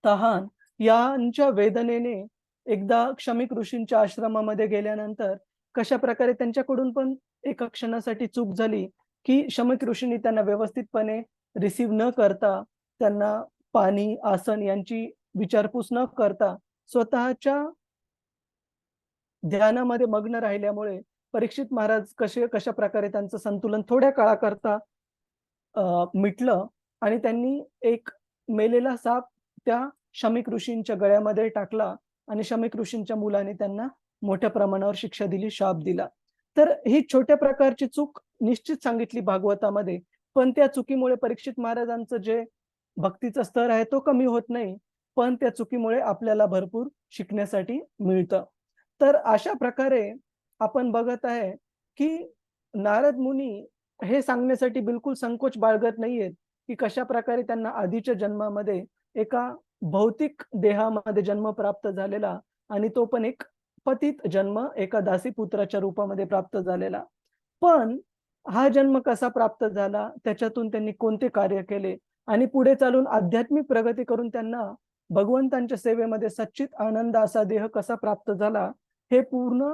तहान यांच्या वेदनेने एकदा शमीक ऋषींच्या आश्रमामध्ये गेल्यानंतर कशाप्रकारे त्यांच्याकडून पण एका क्षणासाठी चूक झाली, की शमीक ऋषींनी त्यांना व्यवस्थितपणे रिसीव्ह न करता, त्यांना पाणी, आसन यांची विचारपूस न करता स्वतःच्या ध्यानामध्ये मग्न राहिल्यामुळे परीक्षित महाराज कशा प्रकारे त्यांचं संतुलन थोड्या काळाकरता मिटलं आणि त्यांनी एक मेलेला साप त्या शमीक ऋषींच्या गळ्यामध्ये टाकला आणि शमीक ऋषींच्या मुलाने त्यांना मोठ्या प्रमाणावर शिक्षा दिली, शाप दिला. तर ही छोट्या प्रकारची चूक निश्चित सांगितली भागवतामध्ये, पण त्या चुकीमुळे परीक्षित महाराजांचं जे भक्तीचा स्तर आहे तो कमी होत नाही, पण त्या चुकीमुळे आपल्याला भरपूर शिकण्यासाठी मिळतं. तर अशा प्रकारे आपण बघत आहे, की नारद मुनी हे सांगण्यासाठी बिलकुल संकोच बाळगत नाहीयेत, की कशाप्रकारे त्यांना आधीच्या जन्मामध्ये एका भौतिक देहामध्ये जन्म प्राप्त झालेला आणि तो पण एक पतित जन्म एका दासीपुत्राच्या रूपामध्ये प्राप्त झालेला. पण हा जन्म कसा प्राप्त झाला, त्याच्यातून त्यांनी कोणते कार्य केले आणि पुढे चालून आध्यात्मिक प्रगती करून त्यांना भगवंतांच्या सेवेमध्ये सच्चित आनंद असा देह कसा प्राप्त झाला, हे पूर्ण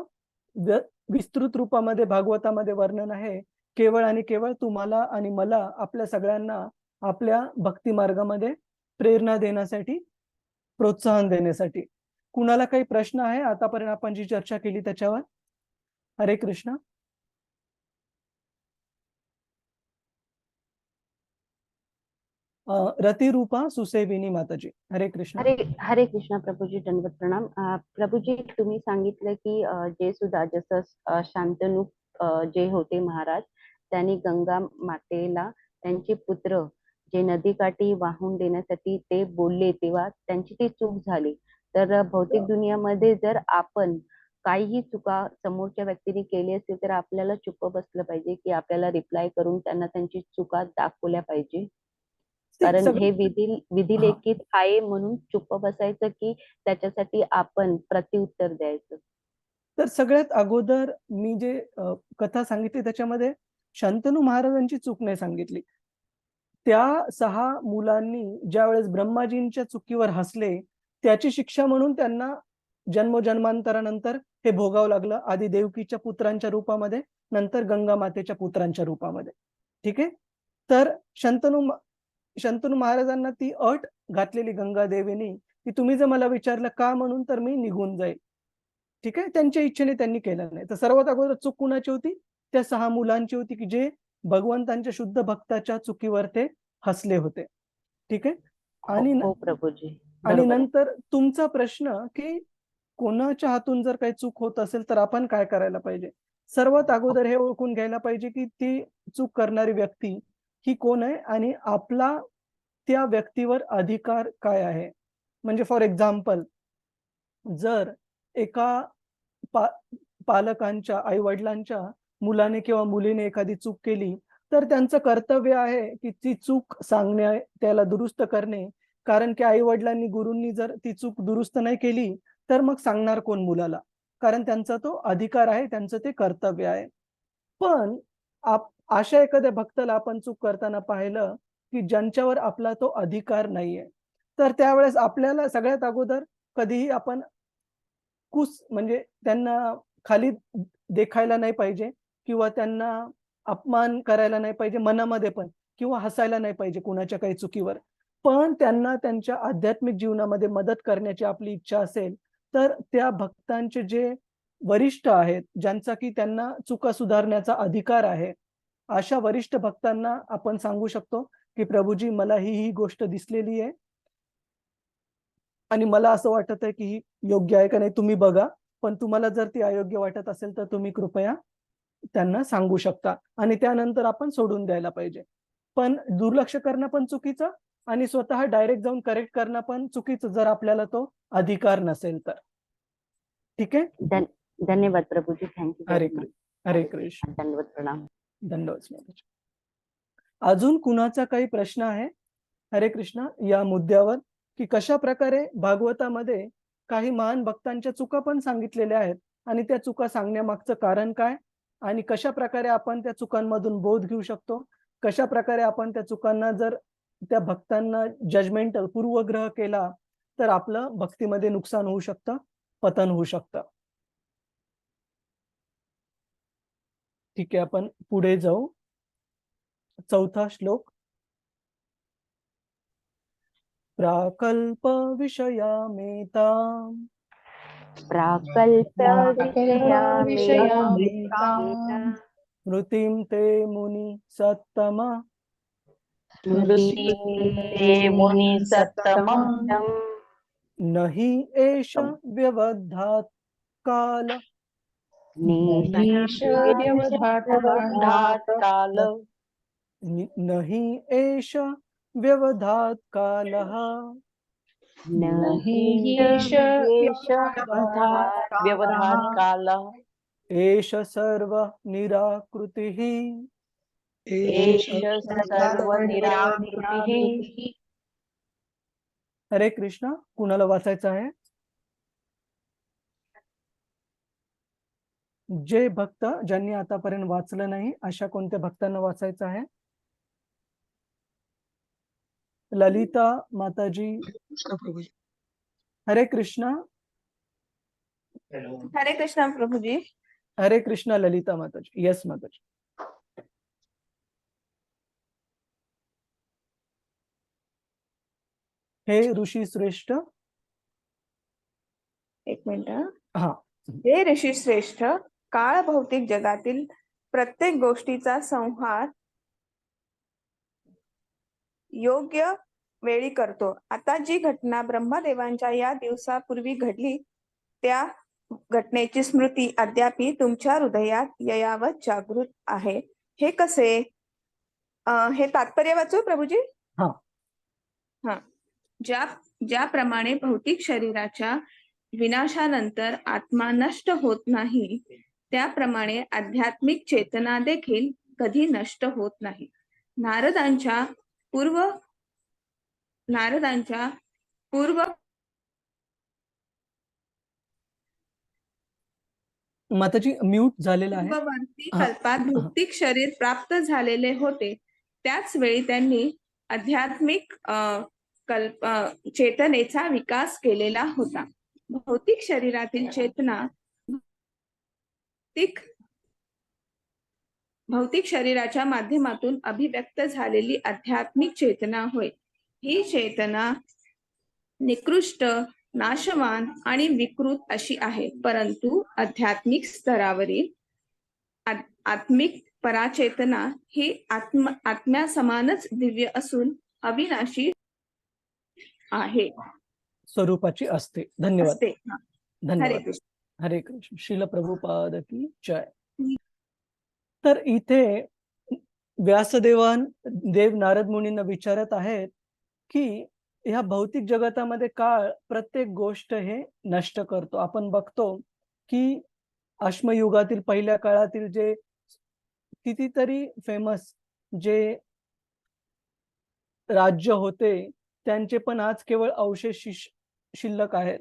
विस्तृत रूपामध्ये भागवतामध्ये वर्णन आहे. केवळ आणि केवळ तुम्हाला आणि मला, आपल्या सगळ्यांना आपल्या भक्ती मार्गामध्ये प्रेरणा देण्यासाठी, प्रोत्साहन देण्यासाठी. कुणाला काही प्रश्न आहे आतापर्यंत आपण जी चर्चा केली त्याच्यावर? हरे कृष्ण. रतिरूपा सुसेविनी माताजी, हरे कृष्ण. हरे हरे कृष्ण प्रभूजी, दंडवत प्रणाम. प्रभूजी, तुम्ही सांगितलं की जे सुद्धा जसं शांतनु जे होते महाराज, त्यांनी गंगा मातेला त्यांचे पुत्र जे नदीकाठी वाहून देण्यासाठी ते बोलले, तेव्हा त्यांची ती चूक झाली. तर भौतिक दुनियामध्ये जर आपण काहीही चुका समोरच्या व्यक्तीने केली असेल तर आपल्याला चुप बसलं पाहिजे की आपल्याला रिप्लाय करून त्यांना त्यांची चुका दाखवल्या पाहिजे? कारण हे विधिलिखित आहे म्हणून चुप बसायचं की त्याच्यासाठी आपण प्रत्युत्तर द्यायचं? तर सगळ्यात अगोदर मी जे कथा सांगितली त्याच्यामध्ये शंतनू महाराजांची चूक नाही सांगितली. त्या 6 मुलांनी ज्यावेळेस ब्रह्माजींच्या चुकीवर हसले, त्याची शिक्षा म्हणून त्यांना जन्मोजन्मांतरानंतर हे भोगावं लागलं. आधी देवकीच्या पुत्रांच्या रूपामध्ये, नंतर गंगा मातेच्या पुत्रांच्या रूपामध्ये. ठीक आहे. तर शंतनू महाराजांना ती अट घातलेली गंगा देवीने, की तुम्ही जर मला विचारलं का म्हणून, तर मी निघून जाईल. ठीक आहे. त्यांच्या इच्छेने त्यांनी केलं नाही. तर सर्वात अगोदर चूक कुणाची होती? त्या 6 मुलांची होती, की जे भगवंतांच्या शुद्ध भक्ताच्या चुकीवर ते हसले होते. ठीक आहे. हो प्रभूजी, आणि बरोबर आहे. नंतर तुमचा प्रश्न, की कोणाच्या हातून जर काही चूक होत असेल तर आपण काय करायला पाहिजे? सर्वात अगोदर हे ओळखून घ्यायला पाहिजे, की ती चूक करणारी व्यक्ती ही कोण आहे आणि आपला त्या व्यक्तीवर अधिकार काय आहे? म्हणजे फॉर एक्झाम्पल, जर एका पालकांच्या, आई-वडिलांच्या मुलाने किंवा मुलीने एखादी चूक केली, तर त्यांचं कर्तव्य आहे, की ती चूक सांगणे, त्याला दुरुस्त करणे. कारण की आई-वडिलांनी, गुरूंनी जर ती चूक दुरुस्त नाही केली, तर मग सांगणार कोण मुलाला? कारण त्यांचा तो अधिकार आहे, त्यांचं ते कर्तव्य आहे. पण अशा एखाद्या भक्ताला आपण चूक करताना पाहिलं, की ज्यांच्यावर आपला तो अधिकार नाहीये, तर त्यावेळेस आपल्याला सगळ्यात अगोदर कधीही आपण म्हणजे त्यांना खाली देखायला नाही पाहिजे किंवा त्यांना अपमान करायला नाही पाहिजे मनामध्ये पण, किंवा हसायला नाही पाहिजे कुणाच्या काही चुकीवर. पण त्यांना त्यांच्या आध्यात्मिक जीवनामध्ये मदत करण्याची आपली इच्छा असेल, तर त्या भक्तांचे जे वरिष्ठ आहेत, ज्यांचा की त्यांना चुका सुधारण्याचा अधिकार आहे, अशा वरिष्ठ भक्तांना आपण सांगू शकतो, की प्रभूजी, मला ही गोष्ट दिसलेली आहे आणि मला असं वाटत आहे, की ही योग्य आहे का नाही तुम्ही बघा. पण तुम्हाला जर ती अयोग्य वाटत असेल, तर तुम्ही कृपया त्यांना सांगू शकता आणि त्यानंतर आपण सोडून द्यायला पाहिजे. पण दुर्लक्ष करणं पण चुकीचं आणि स्वतः डायरेक्ट जाऊन करेक्ट करणं पण चुकीचं, जर आपल्याला तो अधिकार नसेल तर. ठीक आहे. धन्यवाद प्रभूजी, थँक्यू हरे व्हेरी मच. कृष्ण. हरे कृष्ण. दंडवत प्रणाम. धन्यवाद. अजून कुणाचा काही प्रश्न आहे हरे कृष्ण या मुद्द्यावर, की कशा प्रकारे भागवतामध्ये काही महान भक्तांच्या चुका पण सांगितलेल्या आहेत आणि त्या चुका सांगण्यामागचं कारण काय आणि कशा प्रकारे आपण त्या चुकांमधून बोध घेऊ शकतो, कशा प्रकारे आपण त्या चुकांना, जर त्या भक्तांना जजमेंटल पूर्वग्रह केला, तर आपलं भक्तीमध्ये नुकसान होऊ शकतं, पतन होऊ शकतं. ठीक आहे, आपण पुढे जाऊ. 4था श्लोक. प्राकल्प विषयामेता प्राकल्प्य विषयामृताम् स्मृतिं ते मुनी सत्तम स्मृति मुनि सत्तमम् न हि एष व्यवधात् काल काल न हि एष व्यवधात् कालः न हि एष व्यवधात् काल एष सर्व निराकृतिः एष सर्व निराकृतिः. हरे कृष्ण. कुणाला वाचायचं आहे? जे भक्त ज्यांनी आतापर्यंत वाचलं नाही अशा कोणत्या भक्तांना वाचायचं आहे? ललिता माताजी. प्रभुजी. हरे कृष्ण. हरे कृष्ण प्रभुजी. हरे कृष्ण ललिता माताजी. यस माताजी. हे ऋषी श्रेष्ठ. एक मिनिट. हा. हे ऋषी श्रेष्ठ, काळ भौतिक जगातील प्रत्येक गोष्टीचा संहार योग्य वेळी करतो. आता जी घटना ब्रह्मदेवांच्या या दिवसापूर्वी घडली त्या घटनेची स्मृती अद्यापि तुमच्या हृदयात ययावत जागृत आहे. हे कसे? हे तात्पर्य वाचू प्रभुजी? हा. हा. ज्याप्रमाणे भौतिक शरीराच्या विनाशानंतर आत्मा नष्ट होत नाही, त्याप्रमाणे आध्यात्मिक चेतना देखील कधी नष्ट होत नाही. नारदांच्या पूर्व माताजी म्यूट झालेला आहे. पूर्ववर्ती कल्पात भौतिक शरीर प्राप्त झालेले होते. त्याच वेळी त्यांनी आध्यात्मिक चेतनेचा विकास केलेला होता. भौतिक शरीरातील चेतना भौतिक शरीराच्या माध्यमातून अभिव्यक्त झालेली आध्यात्मिक चेतना होय. ही चेतना निकृष्ट, नाशवान आणि विकृत अशी आहे, परंतु आध्यात्मिक स्तरावरील आत्मिक पराचेतना ही आत्म्यासमानच दिव्य असून अविनाशी आहे, स्वरूपाची असते. धन्यवाद. असते. हरे धन्यवाद. कृष्ण. हरे कृष्ण. श्रील प्रभुपाद की जय. तर इथे देव नारद मुनींना विचारत आहेत की ह्या भौतिक जगतामध्ये काळ प्रत्येक गोष्ट हे नष्ट करतो. आपण बघतो की अश्मयुगातील पहिल्या काळातील जे कितीतरी फेमस जे राज्य होते त्यांचे पण आज केवळ अवशेष शिल्लक आहेत.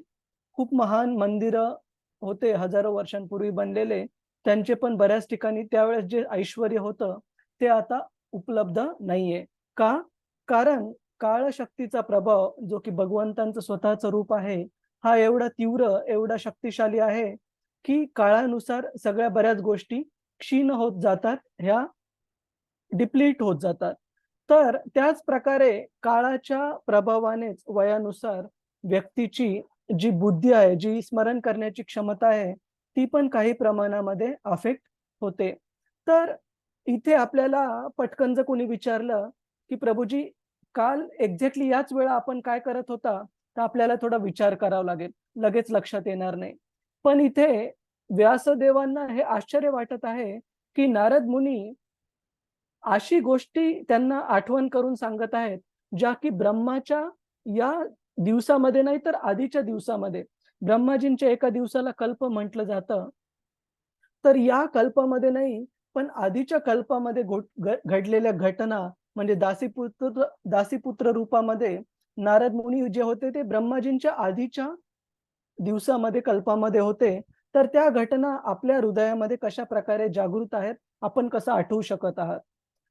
खूप महान मंदिरं होते हजारो वर्षांपूर्वी बनलेले, त्यांचे पण बऱ्याच ठिकाणी त्यावेळेस जे ऐश्वर्य होतं ते आता उपलब्ध नाहीये. का? कारण काळशक्तीचा प्रभाव जो की भगवंतांचं स्वतःचं रूप आहे हा एवढा तीव्र, एवढा शक्तिशाली आहे की काळानुसार सगळ्या बऱ्याच गोष्टी क्षीण होत जातात, ह्या डिप्लीट होत जातात. तर त्याच प्रकारे काळाच्या प्रभावानेच वयानुसार व्यक्तीची जी बुद्धी आहे, जी स्मरण करण्याची क्षमता आहे ती पण काही प्रमाणामध्ये अफेक्ट होते. तर इथे आपल्याला पटकन जर कोणी विचारलं की प्रभुजी काल एक्झॅक्टली याच वेळा आपण काय करत होता, तर आपल्याला थोडा विचार करावा लागेल, लगेच लक्षात येणार नाही. पण इथे व्यासदेवांना हे आश्चर्य वाटत आहे की नारद मुनी अशी गोष्टी त्यांना आठवण करून सांगत आहेत ज्या की ब्रह्माच्या या दिवसामध्ये नाही तर आधीच्या दिवसामध्ये, ब्रह्माजींच्या एका दिवसाला कल्प म्हटलं जातं, तर या कल्पामध्ये नाही पण आधीच्या कल्पामध्ये घडलेल्या घटना म्हणजे दासीपुत्र रूपामध्ये नारद मुनी जे होते ते ब्रह्माजींच्या आधीच्या दिवसामध्ये कल्पामध्ये होते. तर त्या घटना आपल्या हृदयामध्ये कशा प्रकारे जागृत आहेत आपण कसं आठवू शकत आहात.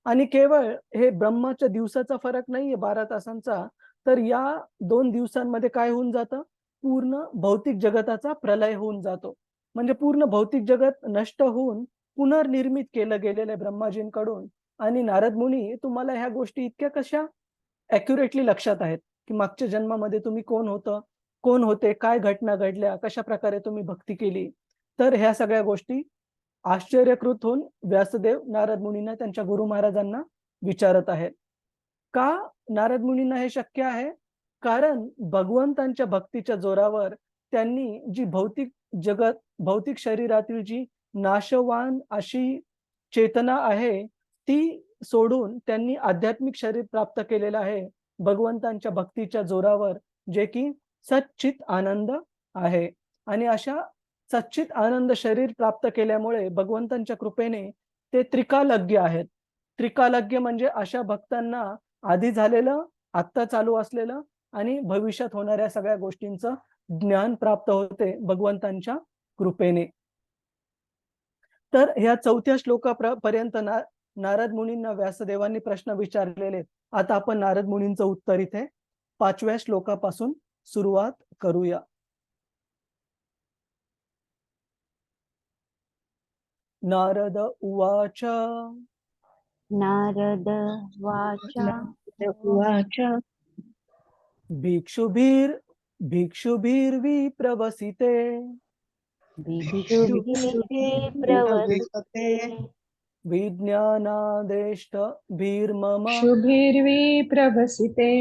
आणि केवळ हे ब्रह्माच्या दिवसाचा फरक नाहीये 12 तासांचा, तर या 2 दिवसांमध्ये काय होऊन जातं, पूर्ण भौतिक जगताचा प्रलय होऊन जातो. म्हणजे पूर्ण भौतिक जगत नष्ट होऊन पुनर्निर्मित केलं गेलेलं आहे ब्रह्माजींकडून. आणि नारद मुनी तुम्हाला ह्या गोष्टी इतक्या कशा ॲक्युरेटली लक्षात आहेत की मागच्या जन्मामध्ये तुम्ही कोण होतं, कोण होते, काय घटना घडल्या, कशा प्रकारे तुम्ही भक्ती केली. तर ह्या सगळ्या गोष्टी आश्चर्यकृत होऊन व्यासदेव नारद मुनींना त्यांच्या गुरु महाराजांना विचारत आहेत. का नारद मुनींना हे शक्य आहे? कारण भगवंतांच्या भक्तीच्या जोरावर त्यांनी जी भौतिक शरीरातील जी नाशवान अशी चेतना आहे, ती सोडून त्यांनी आध्यात्मिक शरीर प्राप्त केलेलं आहे भगवंतांच्या भक्तीच्या जोरावर, जे की सच्चित आनंद आहे. आणि अशा सच्चित आनंद शरीर प्राप्त केल्यामुळे भगवंतांच्या कृपेने ते त्रिकालज्ञ आहेत. त्रिकालज्ञ म्हणजे अशा भक्तांना आधी झालेलं, आत्ता चालू असलेलं आणि भविष्यात होणाऱ्या सगळ्या गोष्टींचं ज्ञान प्राप्त होते भगवंतांच्या कृपेने. तर ह्या 4थ्या श्लोकापर्यंत नारद मुनींना व्यासदेवांनी प्रश्न विचारलेले. आता आपण नारद मुनींचं उत्तर इथे 5व्या श्लोकापासून सुरुवात करूया. नारद उवाच नारद वाचा उवाच भिक्षुभिर्विप्रवसिते भिक्षुभिः प्रवर्तते विज्ञानादेष्टभिर्मम शुभिर्विप्रभसिते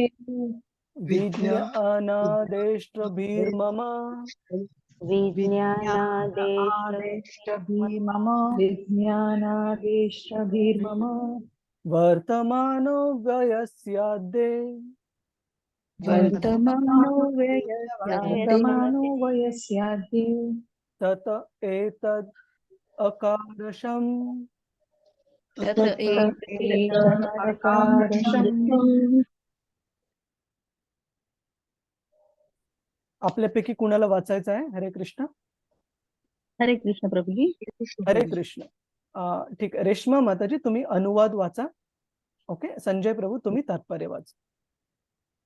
विज्ञानादेष्टभिर्मम विज्ञानादेष्टभिर्मम विज्ञानादेष्टभिर्मम वर्तमानो व्ययस्याद्ये वर्तमानो व्ययस्याद्ये वर्तमानो वयस्याद्ये तत एतद् अकारशम् तत एतदकारशम् आपल्यापैकी कुणाला वाचायचं आहे? हरे कृष्ण. हरे कृष्ण प्रभुजी. हरे कृष्ण. ठीक आहे. रेश्मा माताजी तुम्ही अनुवाद वाचा. ओके. संजय प्रभू तुम्ही तात्पर्य वाचा.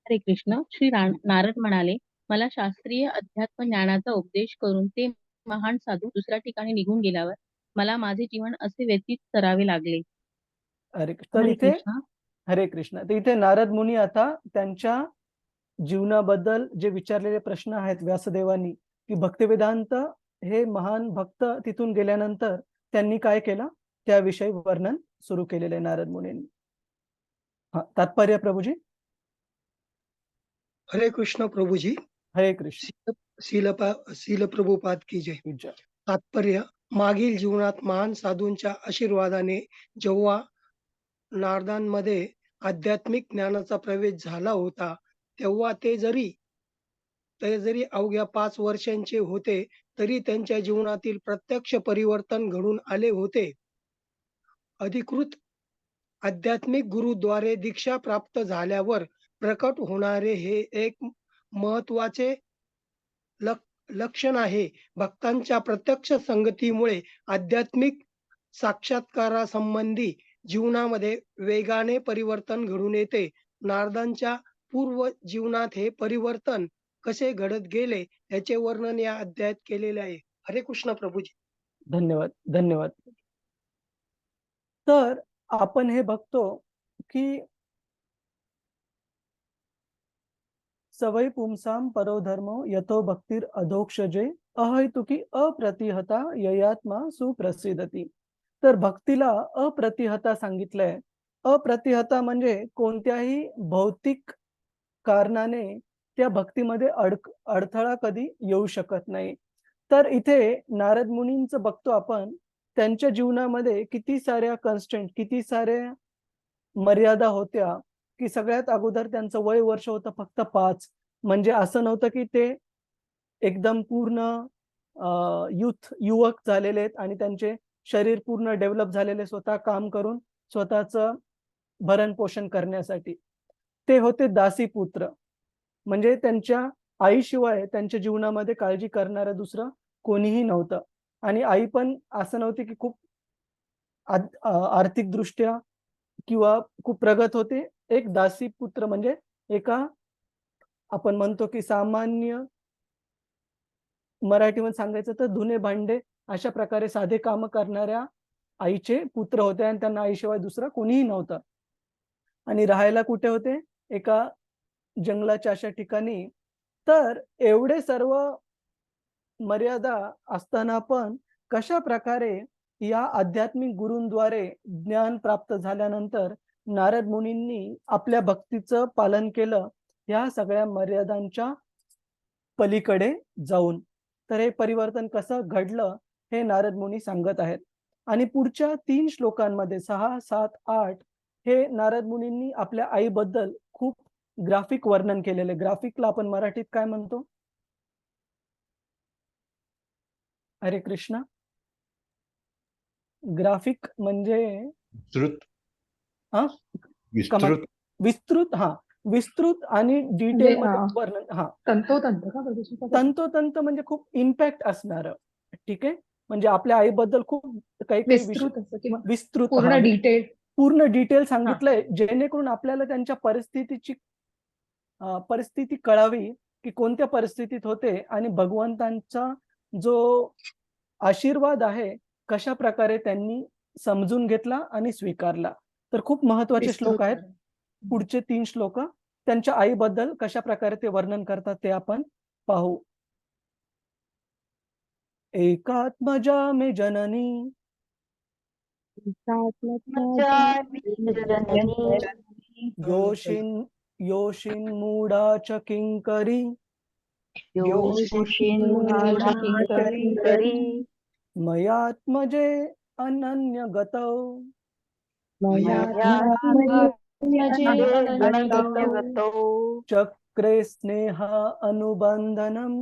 हरे कृष्ण. श्री नारद म्हणाले, मला शास्त्रीय अध्यात्म ज्ञानाचा उपदेश करून ते महान साधू दुसऱ्या ठिकाणी निघून गेल्यावर मला माझे जीवन असे व्यतीत करावे लागले. हरे कृष्ण. तर हरे इथे कृष्ण. हरे कृष्ण. तर इथे नारद मुनी आता त्यांच्या जीवनाबद्दल जे विचारलेले प्रश्न आहेत व्यासदेवांनी, की भक्तिवेदांत हे महान भक्त तिथून गेल्यानंतर त्यांनी काय केलं, त्याविषयी वर्णन सुरू केलेले नारद मुनींनी. तात्पर्य प्रभूजी. हरे कृष्ण प्रभुजी. हरे कृष्ण. शील प्रभुपाद की जय. विजय. तात्पर्य: मागील जीवनात महान साधूंच्या आशीर्वादाने जेव्हा नारदांमध्ये आध्यात्मिक ज्ञानाचा प्रवेश झाला होता, तेव्हा ते जरी अवघ्या 5 वर्षांचे होते, तरी त्यांच्या जीवनातील प्रत्यक्ष परिवर्तन घडून आले होते. अधिकृत आध्यात्मिक गुरुद्वारे दीक्षा प्राप्त झाल्यावर प्रकट होणारे हे एक महत्वाचे लक्षण आहे. भक्तांच्या प्रत्यक्ष संगतीमुळे आध्यात्मिक साक्षात्कारासंबंधी जीवनामध्ये वेगाने परिवर्तन घडून येते. नारदांच्या पूर्व जीवनात हे परिवर्तन कसे घडत गेले याचे वर्णन या अध्यायात केलेले आहे. हरे कृष्ण प्रभुजी. धन्यवाद. धन्यवाद. तर आपण हे बघतो की सवय पुंसाम परोधर्मो यतो भक्तीर अधोक्षजे अहैतुकी अप्रतिहता ययात्मा सुप्रसिद्धती. तर भक्तीला अप्रतिहता सांगितलंय. अप्रतिहता म्हणजे कोणत्याही भौतिक कारणाने त्या भक्तीमध्ये अडथळा कधी येऊ शकत नाही. तर इथे नारद मुनींचं बघतो आपण, त्यांच्या जीवनामध्ये किती साऱ्या कन्स्टंट, किती साऱ्या मर्यादा होत्या, की सगळ्यात अगोदर त्यांचं वय वर्ष होतं फक्त 5. म्हणजे असं नव्हतं की ते एकदम पूर्ण युवक झालेले आहेत आणि त्यांचे शरीर पूर्ण डेव्हलप झालेले, स्वतः काम करून स्वतःचं भरण पोषण करण्यासाठी. ते होते दासीपुत्र. म्हणजे त्यांच्या आईशिवाय त्यांच्या जीवनामध्ये काळजी करणारं दुसरं कोणीही नव्हतं. आणि आई पण असं नव्हती की खूप आर्थिक दृष्ट्या किंवा खूप प्रगत होते. एक दासीपुत्र म्हणजे एका आपण म्हणतो की सामान्य मराठीमध्ये सांगायचं तर धुणे भांडे अशा प्रकारे साधे काम करणाऱ्या आईचे पुत्र होते आणि त्यांना आईशिवाय दुसरा कोणीही नव्हतं. आणि राहायला कुठे होते? एका जंगलाच्या अशा ठिकाणी. तर एवढे सर्व मर्यादा असताना पण कशा प्रकारे या आध्यात्मिक गुरूंद्वारे ज्ञान प्राप्त झाल्यानंतर नारद मुनींनी आपल्या भक्तीचं पालन केलं, या सगळ्या मर्यादांच्या पलीकडे जाऊन. तर हे परिवर्तन कसं घडलं हे नारद मुनी सांगत आहेत. आणि पुढच्या 3 श्लोकांमध्ये 6, 7, 8 हे नारद मुनींनी आपल्या आईबद्दल खूप ग्राफिक वर्णन केलेले. ग्राफिकला आपण मराठीत काय म्हणतो? हरे कृष्ण. ग्राफिक म्हणजे विस्तृत हा विस्तृत विस्तृत, विस्तृत आणि डिटेल मध्ये वर्णन. तंतोतंत का प्रभूजी? तंतोतंत म्हणजे खूप इम्पॅक्ट असणार. ठीक आहे, म्हणजे आपल्या आईबद्दल खूप काही काही विस्तृत असं किंवा विस्तृत पूर्ण डिटेल. पूर्ण डिटेल सांगितलंय, जेणेकरून आपल्याला त्यांच्या परिस्थिती कळावी की कोणत्या परिस्थितीत होते आणि भगवंतांचा जो आशीर्वाद आहे कशा प्रकारे त्यांनी समजून घेतला आणि स्वीकारला. तर खूप महत्वाचे श्लोक आहेत. पुढचे 3 श्लोक त्यांच्या आईबद्दल कशा प्रकारे ते वर्णन करतात ते आपण पाहू. एकात्मजा मे जननी योषिन मूढा च किंकरी मयात्मजे अनन्य गतौ चक्रे स्नेह अनुबंधनम.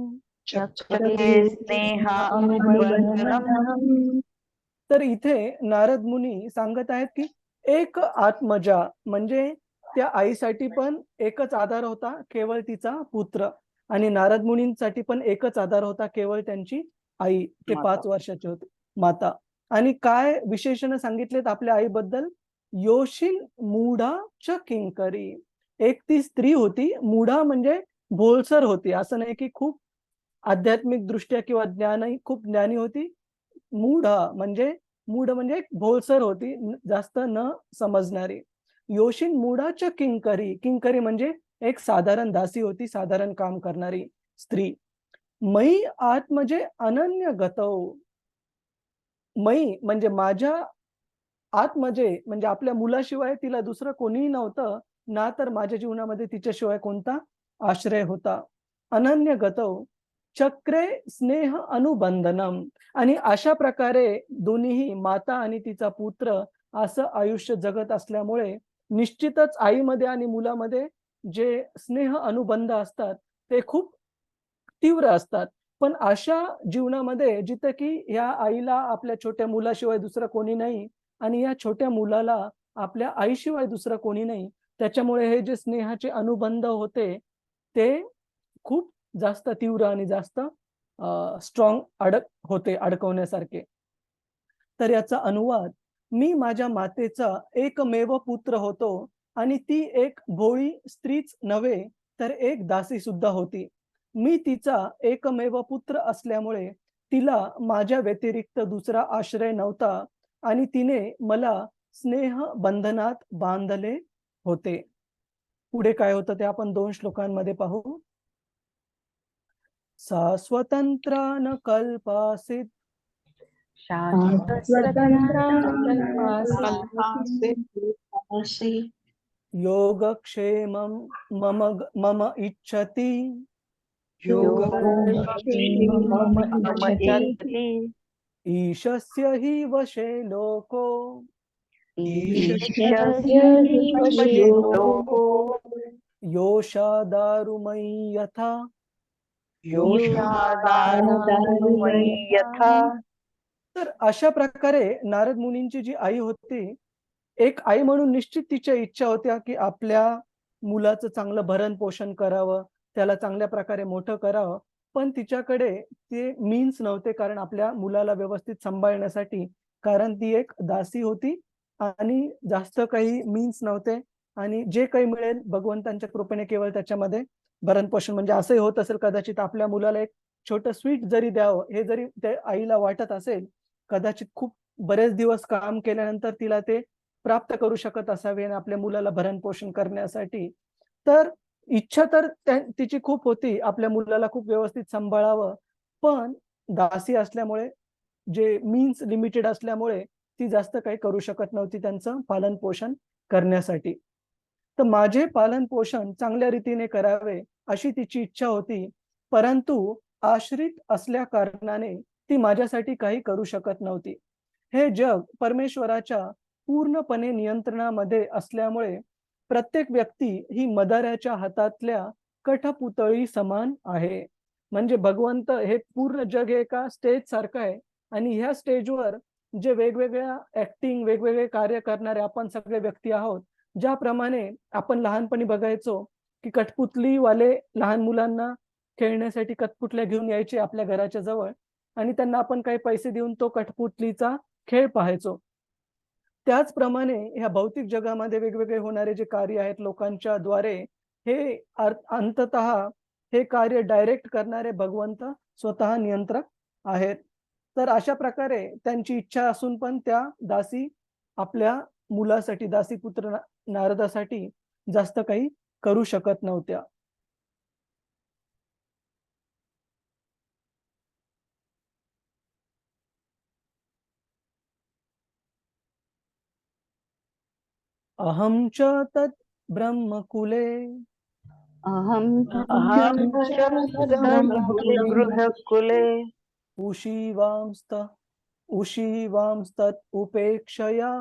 तर इथे नारद मुनी सांगत आहेत की एक आत्मजा म्हणजे त्या आईसाठी पण एकच आधार होता, केवळ तिचा पुत्र. आणि नारद मुनींसाठी पण एकच आधार होता, केवळ त्यांची आई. ते 5 वर्षाचे होते, माता. आणि काय विशेषण सांगितलेत आपल्या आईबद्दल? योषिन मूढा च किंकरी. एक ती स्त्री होती, मूढा म्हणजे भोळसर होती. असं नाही की खूप आध्यात्मिक दृष्ट्या किंवा खूप ज्ञानी होती. मूढ म्हणजे भोळसर होती, जास्त न समजणारी. योषिन मूढाच्या किंकरी. किंकरी म्हणजे एक साधारण दासी होती, साधारण काम करणारी स्त्री. मयी आत्मजे अनन्य गतौ. मयी म्हणजे माझ्या, आत्मजे म्हणजे आपल्या मुलाशिवाय तिला दुसरं कोणीही नव्हतं ना, तर माझ्या जीवनामध्ये तिच्याशिवाय कोणता आश्रय होता. अनन्य गतौ चक्रे स्नेह अनुबंधनम. आणि अशा प्रकारे दोन्हीही माता आणि तिचा पुत्र असं आयुष्य जगत असल्यामुळे निश्चितच आईमध्ये आणि मुलामध्ये जे स्नेह अनुबंध असतात ते खूप तीव्र असतात. पण अशा जीवनामध्ये जिथं की ह्या आईला आपल्या छोट्या मुलाशिवाय दुसरं कोणी नाही आणि या छोट्या मुलाला आपल्या आईशिवाय दुसरं कोणी नाही, त्याच्यामुळे हे जे स्नेहाचे अनुबंध होते ते खूप जास्त तीव्र आणि जास्त स्ट्रॉंग होते, अडकवण्यासारखे. तर याचा अनुवाद: मी माझ्या मातेचा एकमेव पुत्र होतो आणि ती एक भोळी स्त्रीच नव्हे तर एक दासी सुद्धा होती. मी तिचा एकमेव पुत्र असल्यामुळे तिला माझ्या व्यतिरिक्त दुसरा आश्रय नव्हता आणि तिने मला स्नेह बंधनात बांधले होते. पुढे काय होतं ते आपण 2 श्लोकांमध्ये पाहू. सा स्वतंत्रा न कल्पासित योगक्षेमं मम इच्छति ईशस्य हि वशे लोको योषा दारुमयी यथा. तर अशा प्रकारे नारद मुनींची जी आई होती, एक आई म्हणून निश्चित तिच्या इच्छा होत्या की आपल्या मुलाचं चांगलं भरण पोषण करावं, त्याला चांगल्या प्रकारे मोठं करावं. पण तिच्याकडे ते मीन्स नव्हते, कारण आपल्या मुलाला व्यवस्थित सांभाळण्यासाठी. कारण ती एक दासी होती आणि जास्त काही मीन्स नव्हते. आणि जे काही मिळेल भगवंतांच्या कृपेने केवळ त्याच्यामध्ये भरण पोषण. म्हणजे असंही होत असेल कदाचित आपल्या मुलाला एक छोटं स्वीट जरी द्यावं हे जरी त्या आईला वाटत असेल, कदाचित खूप बरेच दिवस काम केल्यानंतर तिला ते प्राप्त करू शकत असावे आपल्या मुलाला भरण पोषण करण्यासाठी. तर इच्छा तर तिची खूप होती, आपल्या मुलाला खूप व्यवस्थित सांभाळावं, पण दासी असल्यामुळे, जे मीन्स लिमिटेड असल्यामुळे ती जास्त काही करू शकत नव्हती त्यांचं पालन पोषण करण्यासाठी. तर माझे पालन पोषण चांगल्या रीतीने करावे अशी तिची इच्छा होती, परंतु आश्रित असल्या कारणाने ती माझ्यासाठी काही करू शकत नव्हती. हे जग परमेश्वराच्या पूर्णपणे नियंत्रणामध्ये असल्यामुळे प्रत्येक व्यक्ती ही मदाऱ्याच्या हातातल्या कठपुतळी समान आहे. म्हणजे भगवंत हे पूर्ण जग हे एका स्टेज सारखं आहे आणि ह्या स्टेजवर जे वेगवेगळ्या ऍक्टिंग, वेगवेगळे कार्य करणारे आपण सगळे व्यक्ती आहोत. ज्याप्रमाणे आपण लहानपणी बघायचो की कठपुतलीवाले लहान मुलांना खेळण्यासाठी कठपुतल्या घेऊन यायचे आपल्या घराच्या जवळ आणि त्यांना आपण काही पैसे देऊन तो कठपुतलीचा खेळ पाहायचो. त्याचप्रमाणे ह्या भौतिक जगामध्ये वेगवेगळे होणारे जे कार्य आहेत लोकांच्या द्वारे, हे अंततः हे कार्य डायरेक्ट करणारे भगवंत स्वतः नियंत्रक आहेत. तर अशा प्रकारे त्यांची इच्छा असून पण त्या दासी आपल्या मुलासाठी, दासीपुत्र नारदासाठी जास्त काही करू शकत नव्हत्या. अहं च तत् ब्रह्मकुले अहं अहं च गृहकुले उषीवांस्तत् उपेक्षया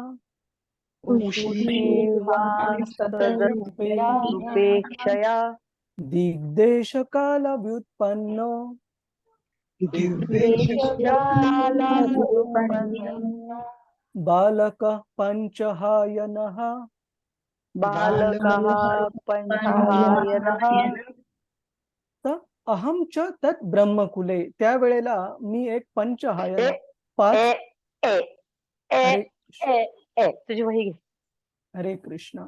उपेक्षया दिग्देशकालव्युत्पन्नो बालकः पञ्चहायनः बालकः पंचहायनः तर अहं च तत् ब्रह्मकुले, त्यावेळेला मी एक पंचहायन, पाच हरे तुझी वही घे. हरे कृष्ण.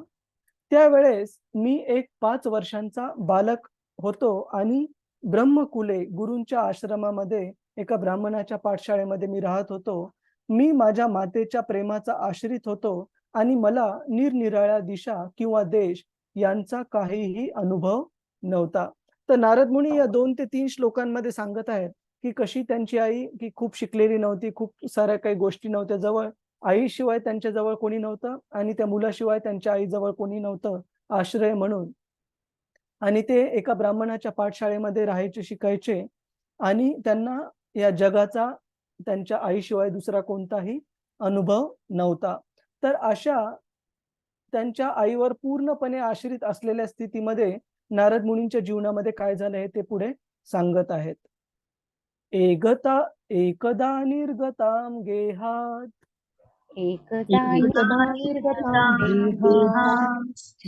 त्यावेळेस मी एक 5 वर्षांचा बालक होतो आणि ब्रह्मकुले गुरूंच्या आश्रमामध्ये एका ब्राह्मणाच्या पाठशाळेमध्ये मी राहत होतो. मी माझ्या मातेच्या प्रेमाचा आश्रित होतो आणि मला निरनिराळ्या दिशा किंवा देश यांचा काहीही अनुभव नव्हता. तर नारद मुनी या 2 ते 3 श्लोकांमध्ये सांगत आहेत की कशी त्यांची आई की खूप शिकलेली नव्हती, खूप साऱ्या काही गोष्टी नव्हत्या जवळ, आईशिवाय त्यांच्या जवळ कोणी नव्हतं आणि त्या मुलाशिवाय त्यांच्या आईजवळ कोणी नव्हतं आश्रय म्हणून. आणि ते एका ब्राह्मणाच्या पाठशाळेमध्ये राहायचे, शिकायचे आणि त्यांना या जगाचा त्यांच्या आईशिवाय दुसरा कोणताही अनुभव नव्हता. तर अशा त्यांच्या आईवर पूर्णपणे आश्रित असलेल्या स्थितीमध्ये नारद मुनींच्या जीवनामध्ये काय झालं हे ते पुढे सांगत आहेत. एकदा निर्गतां गेहात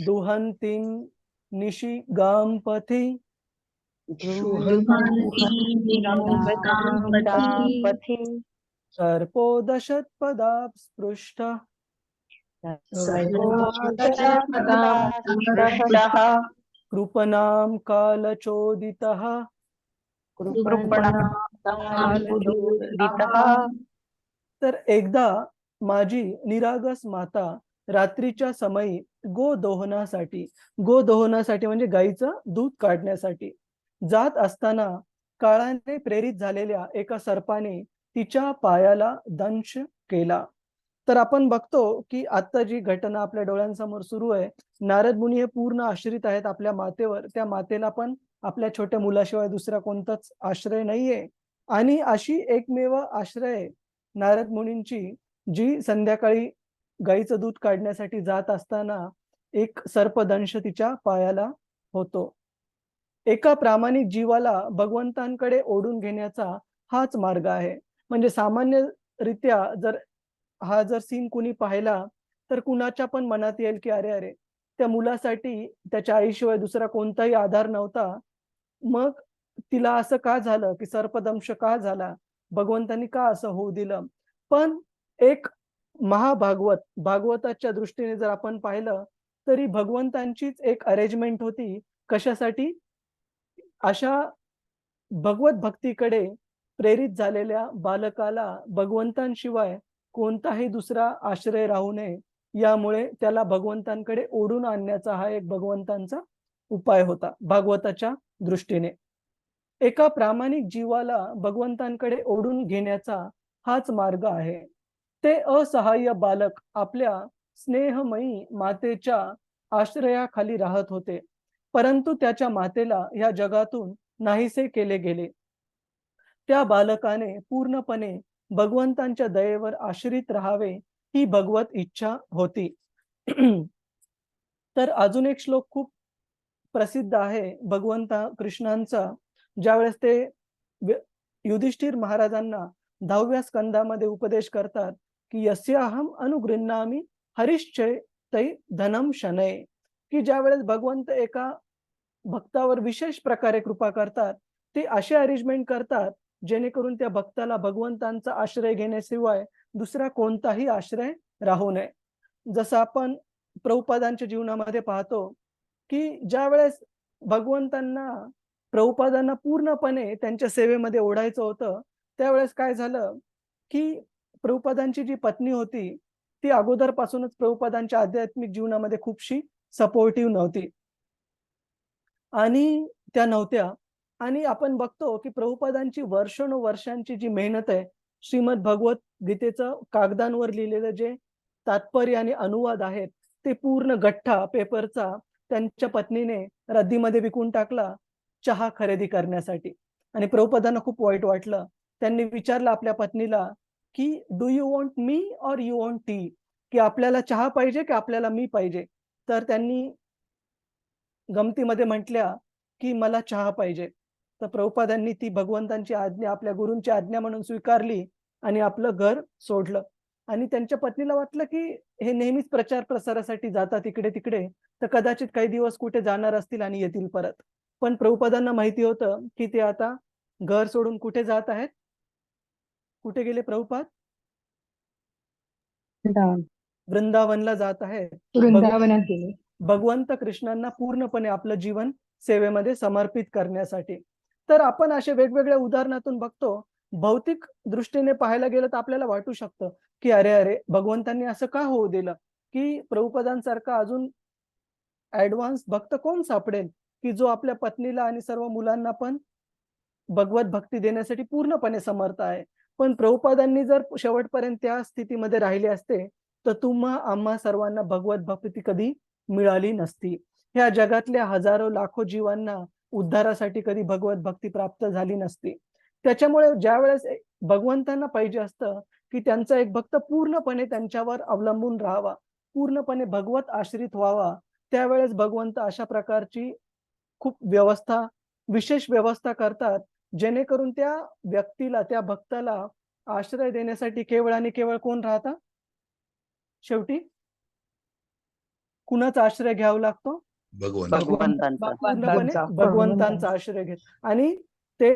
दुहन्तीं निशिगां पथि सर्पोदशत्पदास्पृष्टः कृपणां कालचोदितः तर एकदा माझी निरागस माता रात्रीच्या समयी गोदोहनासाठी म्हणजे गाईचं दूध काढण्यासाठी जात असताना काळाने प्रेरित झालेल्या एका सर्पाने तिच्या पायाला दंश केला. तर आपण बघतो की आता जी घटना आपल्या डोळ्यांसमोर सुरू आहे, नारद मुनी हे पूर्ण आश्रित आहेत आपल्या मातेवर. त्या मातेला पण आपल्या छोट्या मुलाशिवाय दुसरा कोणताच आश्रय नाहीये आणि अशी एकमेव आश्रय नारद मुनींची, जी संध्याकाळी गाईचं दूध काढण्यासाठी जात असताना एक सर्पदंश तिच्या पायाला होतो. एका प्रामाणिक जीवाला भगवंतांकडे ओढून घेण्याचा हाच मार्ग आहे. म्हणजे सामान्यरित्या जर सीन कुणी पाहिला तर कुणाच्या पण मनात येईल की अरे अरे, त्या मुलासाठी त्याच्या आईशिवाय दुसरा कोणताही आधार नव्हता, मग तिला असं का झालं, की सर्पदंश का झाला, भगवंतांनी का असं होऊ दिलं. पण एक भागवताच्या दृष्टीने जर आपण पाहिलं तरी भगवंतांचीच एक अरेंजमेंट होती. कशासाठी? अशा भगवत भक्तीकडे प्रेरित झालेल्या बालकाला भगवंतांशिवाय कोणताही दुसरा आश्रय राहू नये, यामुळे त्याला भगवंतांकडे ओढून आणण्याचा हा एक भगवंतांचा उपाय होता भागवताच्या दृष्टीने. एका प्रामाणिक जीवाला भगवंतांकडे ओढून घेण्याचा हाच मार्ग आहे. ते असहाय्य बालक आपल्या स्नेहमयी मातेच्या आश्रयाखाली राहत होते, परंतु त्याच्या मातेला या जगातून नाहीसे केले गेले. त्या बालकाने पूर्णपणे भगवंतांच्या दयेवर आश्रित राहावे ही भगवत इच्छा होती. तर अजून एक श्लोक खूप प्रसिद्ध आहे भगवंता कृष्णांचा, ज्यावेळेस ते युधिष्ठिर महाराजांना 10व्या स्कंदामध्ये उपदेश करतात की यस्याहम अनुगृह्णामि हरिश्चय तै धनम शनय, की ज्यावेळेस भगवंत एका भक्तावर विशेष प्रकारे कृपा करतात, ते असे अरेंजमेंट करतात जेणेकरून त्या भक्ताला भगवंतांचा आश्रय घेण्याशिवाय दुसरा कोणताही आश्रय राहू नये. जसं आपण प्रभुपादांच्या जीवनामध्ये पाहतो की ज्यावेळेस प्रभुपादांना पूर्णपणे त्यांच्या सेवेमध्ये ओढायचं होतं, त्यावेळेस काय झालं की प्रभुपादांची जी पत्नी होती ती अगोदरपासूनच प्रभुपादांच्या आध्यात्मिक जीवनामध्ये खूपशी सपोर्टिव्ह नव्हती आणि त्या नव्हत्या. आणि आपण बघतो की प्रभुपादांची वर्षानुवर्षांची जी मेहनत आहे, श्रीमद भगवत गीतेचं कागदांवर लिहिलेलं जे तात्पर्य आणि अनुवाद आहेत, ते पूर्ण गठ्ठा पेपरचा त्यांच्या पत्नीने रद्दीमध्ये विकून टाकला चहा खरेदी करण्यासाठी. आणि प्रभुपादांना खूप वाईट वाटलं. त्यांनी विचारलं आपल्या पत्नीला की do you want me or you want tea, की आपल्याला चहा पाहिजे की आपल्याला मी पाहिजे. तर त्यांनी गमतीमध्ये म्हटल्या की मला चहा पाहिजे. तर प्रभुपादांनी ती भगवंतांची आज्ञा, आपल्या गुरूंची आज्ञा म्हणून स्वीकारली आणि आपलं घर सोडलं. आणि त्यांच्या पत्नीला वाटलं की हे नेहमीच प्रचार प्रसारासाठी जातात इकडे तिकडे, तर कदाचित काही दिवस कुठे जाणार असतील आणि येतील परत. पण प्रभुपादांना माहिती होतं की ते आता घर सोडून कुठे जात आहेत. कुठे गेले प्रभुपाद? वृंदावनला जात आहेत. वृंदावनात गेले. भगवंत कृष्णांना पूर्णपणे आपलं जीवन सेवेमध्ये समर्पित करण्यासाठी. तर आपण असे वेगवेगळ्या उदाहरणातून बघतो. भौतिक दृष्टीने पाहायला गेलं तर आपल्याला वाटू शकतं की अरे अरे, भगवंतांनी असं का होऊ दिलं की प्रभुपादांसारखा अजून ऍडव्हान्स भक्त कोण सापडेल की जो आपल्या पत्नीला आणि सर्व मुलांना पण भगवत भक्ती देण्यासाठी पूर्णपणे समर्थ आहे. पण प्रभुपादांनी जर शेवटपर्यंत त्या स्थितीमध्ये राहिले असते तर आम्हा सर्वांना भगवत भक्ती कधी मिळाली नसती. ह्या जगातल्या हजारो लाखो जीवांना उद्धारासाठी कधी भगवत भक्ती प्राप्त झाली नसती. त्याच्यामुळे ज्यावेळेस भगवंतांना पाहिजे असतं की त्यांचा एक भक्त पूर्णपणे त्यांच्यावर अवलंबून राहावा, पूर्णपणे भगवत आश्रित व्हावा, त्यावेळेस भगवंत अशा प्रकारची खूप विशेष व्यवस्था करतात, जेणेकरून त्या व्यक्तीला, त्या भक्ताला आश्रय देण्यासाठी केवळ आणि केवळ कोण राहतं? शेवटी कुणाचा आश्रय घ्यावा लागतो? भगवंतांचा. पूर्णपणे भगवंतांचा आश्रय घेत. आणि ते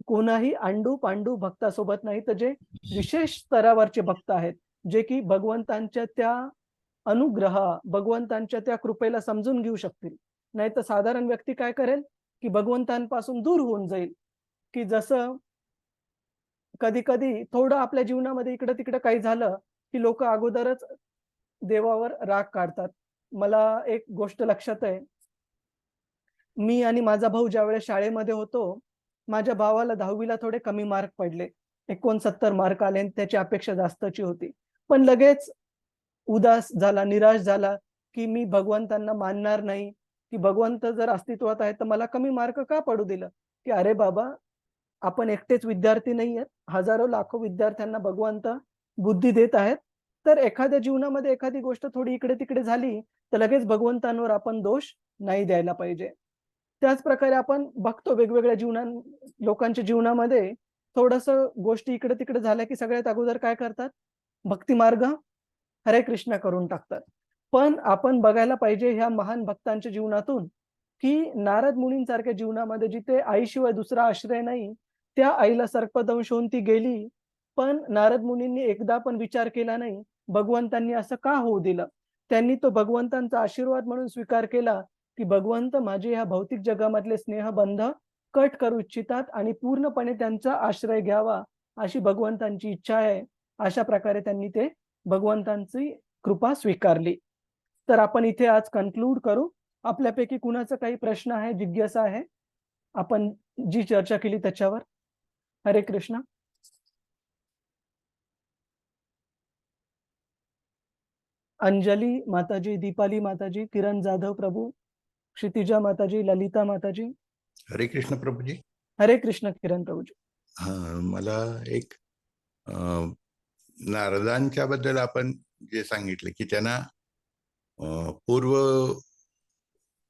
कोणाही अंडू पांडू भक्तासोबत नाही, तर जे विशेष स्तरावरचे भक्त आहेत, जे की भगवंतांच्या त्या भगवंतांच्या त्या कृपेला समजून घेऊ शकतील. नाही तर साधारण व्यक्ती काय करेल की भगवंतांपासून दूर होऊन जाईल. की जसं कधी कधी थोडं आपल्या जीवनामध्ये इकडं तिकडं काही झालं की लोक अगोदरच देवावर राग काढतात. मला एक गोष्ट लक्षात आहे, मी आणि माझा भाऊ ज्यावेळेस शाळेमध्ये होतो, माझ्या भावाला 10वीला थोडे कमी मार्क पडले, 69 मार्क आले आणि त्याची अपेक्षा जास्तची होती. पण लगेच उदास झाला, निराश झाला की मी भगवंतांना मानणार नाही, की भगवंत जर अस्तित्वात आहे तर मला कमी मार्क का पडू दिलं. की अरे बाबा, आपण एकटेच विद्यार्थी नाही आहेत, हजारो लाखो विद्यार्थ्यांना भगवंत बुद्धी देत आहेत. तर एखाद्या जीवनामध्ये एखादी गोष्ट थोडी इकडे तिकडे झाली तर लगेच भगवंतांवर आपण दोष नाही द्यायला पाहिजे. त्याच प्रकारे आपण बघतो वेगवेगळ्या लोकांच्या जीवनामध्ये थोडस गोष्टी इकडे तिकडे झाल्या की सगळ्यात अगोदर काय करतात? भक्ती मार्ग हरे कृष्ण करून टाकतात. पण आपण बघायला पाहिजे ह्या महान भक्तांच्या जीवनातून की नारद मुनींसारख्या जीवनामध्ये जिथे आईशिवाय दुसरा आश्रय नाही, त्या आईला सर्पदंश होऊन ती गेली, पण नारद मुनींनी एकदा पण विचार केला नाही भगवंतांनी असं का होऊ दिलं. त्यांनी तो भगवंतांचा आशीर्वाद म्हणून स्वीकार केला की भगवंत माझे ह्या भौतिक जगामधले स्नेहबंध कट करू इच्छितात आणि पूर्णपणे त्यांचा आश्रय घ्यावा अशी भगवंतांची इच्छा आहे. अशा प्रकारे त्यांनी ते भगवंतांची कृपा स्वीकारली. तर आपण इथे आज कन्क्लूड करू. आपल्यापैकी कुणाचा काही प्रश्न आहे, जिज्ञासा आहे? आपण जी चर्चा केली त्याच्यावर? हरे कृष्ण. अंजली माताजी, दीपाली माताजी, किरण जाधव प्रभू, क्षितिजा माताजी, ललिता माताजी. हरे कृष्ण प्रभूजी. हरे कृष्ण किरण प्रभूजी. मला एक नारदांच्या बद्दल आपण जे सांगितलं की त्यांना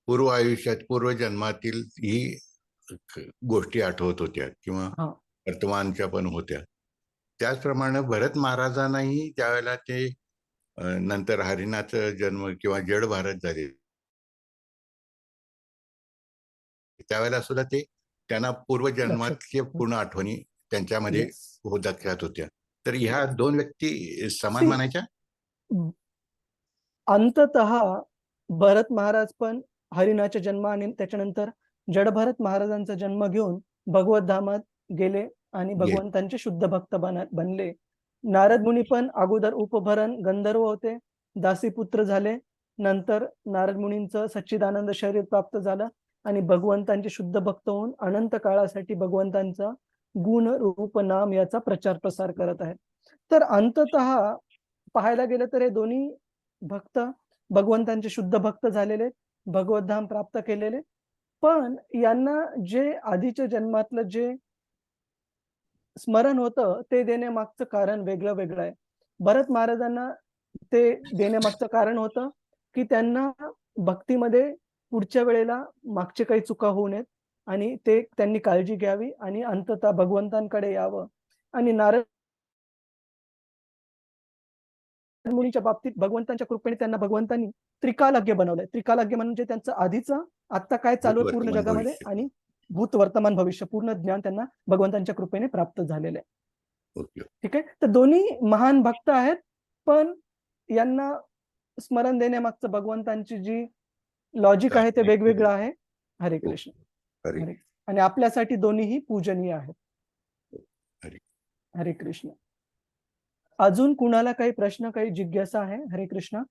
पूर्व आयुष्यात, पूर्व जन्मातील ही गोष्टी आठवत होत्या किंवा वर्तमानच्या पण होत्या. त्याचप्रमाणे भरत महाराजांनाही त्यावेळेला ते नंतर हरिनाथचा जन्म किंवा जड भारत झाले त्यावेळेला सुद्धा ते त्यांना पूर्वजन्मातल्या पूर्ण आठवणी त्यांच्यामध्ये लक्षात होत्या. तर ह्या दोन व्यक्ती समान मानायच्या? अंततः भरत महाराज पण हरिनाथच्या जन्म आणि त्याच्यानंतर जड भरत महाराजांचा जन्म घेऊन भगवत धामात गेले आणि भगवंतांचे शुद्ध भक्त बनले. नारद मुनी पण अगोदर उपभरण गंधर्व होते, दासीपुत्र झाले. नंतर नारद मुनींचं सच्चिदानंद शरीर प्राप्त झालं आणि भगवंतांचे शुद्ध भक्त होऊन अनंत काळासाठी भगवंतांचा गुण रूप नाम याचा प्रचार प्रसार करत आहेत. तर अंततः पाहायला गेलं तर हे दोन्ही भक्त भगवंतांचे शुद्ध भक्त झालेले, भगवतधाम प्राप्त केलेले. पण यांना जे आधीच्या जन्मातलं जे स्मरण होतं ते देण्यामागचं कारण वेगळं वेगळं आहे. भरत महाराजांना ते देण्यामागचं कारण होतं की त्यांना भक्तीमध्ये पुढच्या वेळेला मागचे काही चुका होऊ नयेत आणि ते त्यांनी काळजी घ्यावी आणि अंततः भगवंतांकडे यावं. आणि नारद मुनीच्या बाबतीत भगवंतांच्या कृपेने त्यांना भगवंतांनी त्रिकालज्ञ बनवलंय. त्रिकालज्ञ म्हणजे त्यांचं आधीचं आता काय चालू आहे पूर्ण जगामध्ये आणि भूत वर्तमान भविष्य पूर्ण ज्ञान त्यांना भगवंतांच्या कृपेने प्राप्त झालेलं आहे. ठीक आहे. तर दोन्ही महान भक्त आहेत, पण यांना स्मरण देण्यामागचं भगवंतांची जी लॉजिक आहे ते वेगवेगळं आहे. हरे कृष्ण. आणि आपल्यासाठी दोन्हीही पूजनीय आहेत. हरे कृष्ण. अजून कुणाला काही प्रश्न, काही जिज्ञासा आहे? हरे कृष्ण.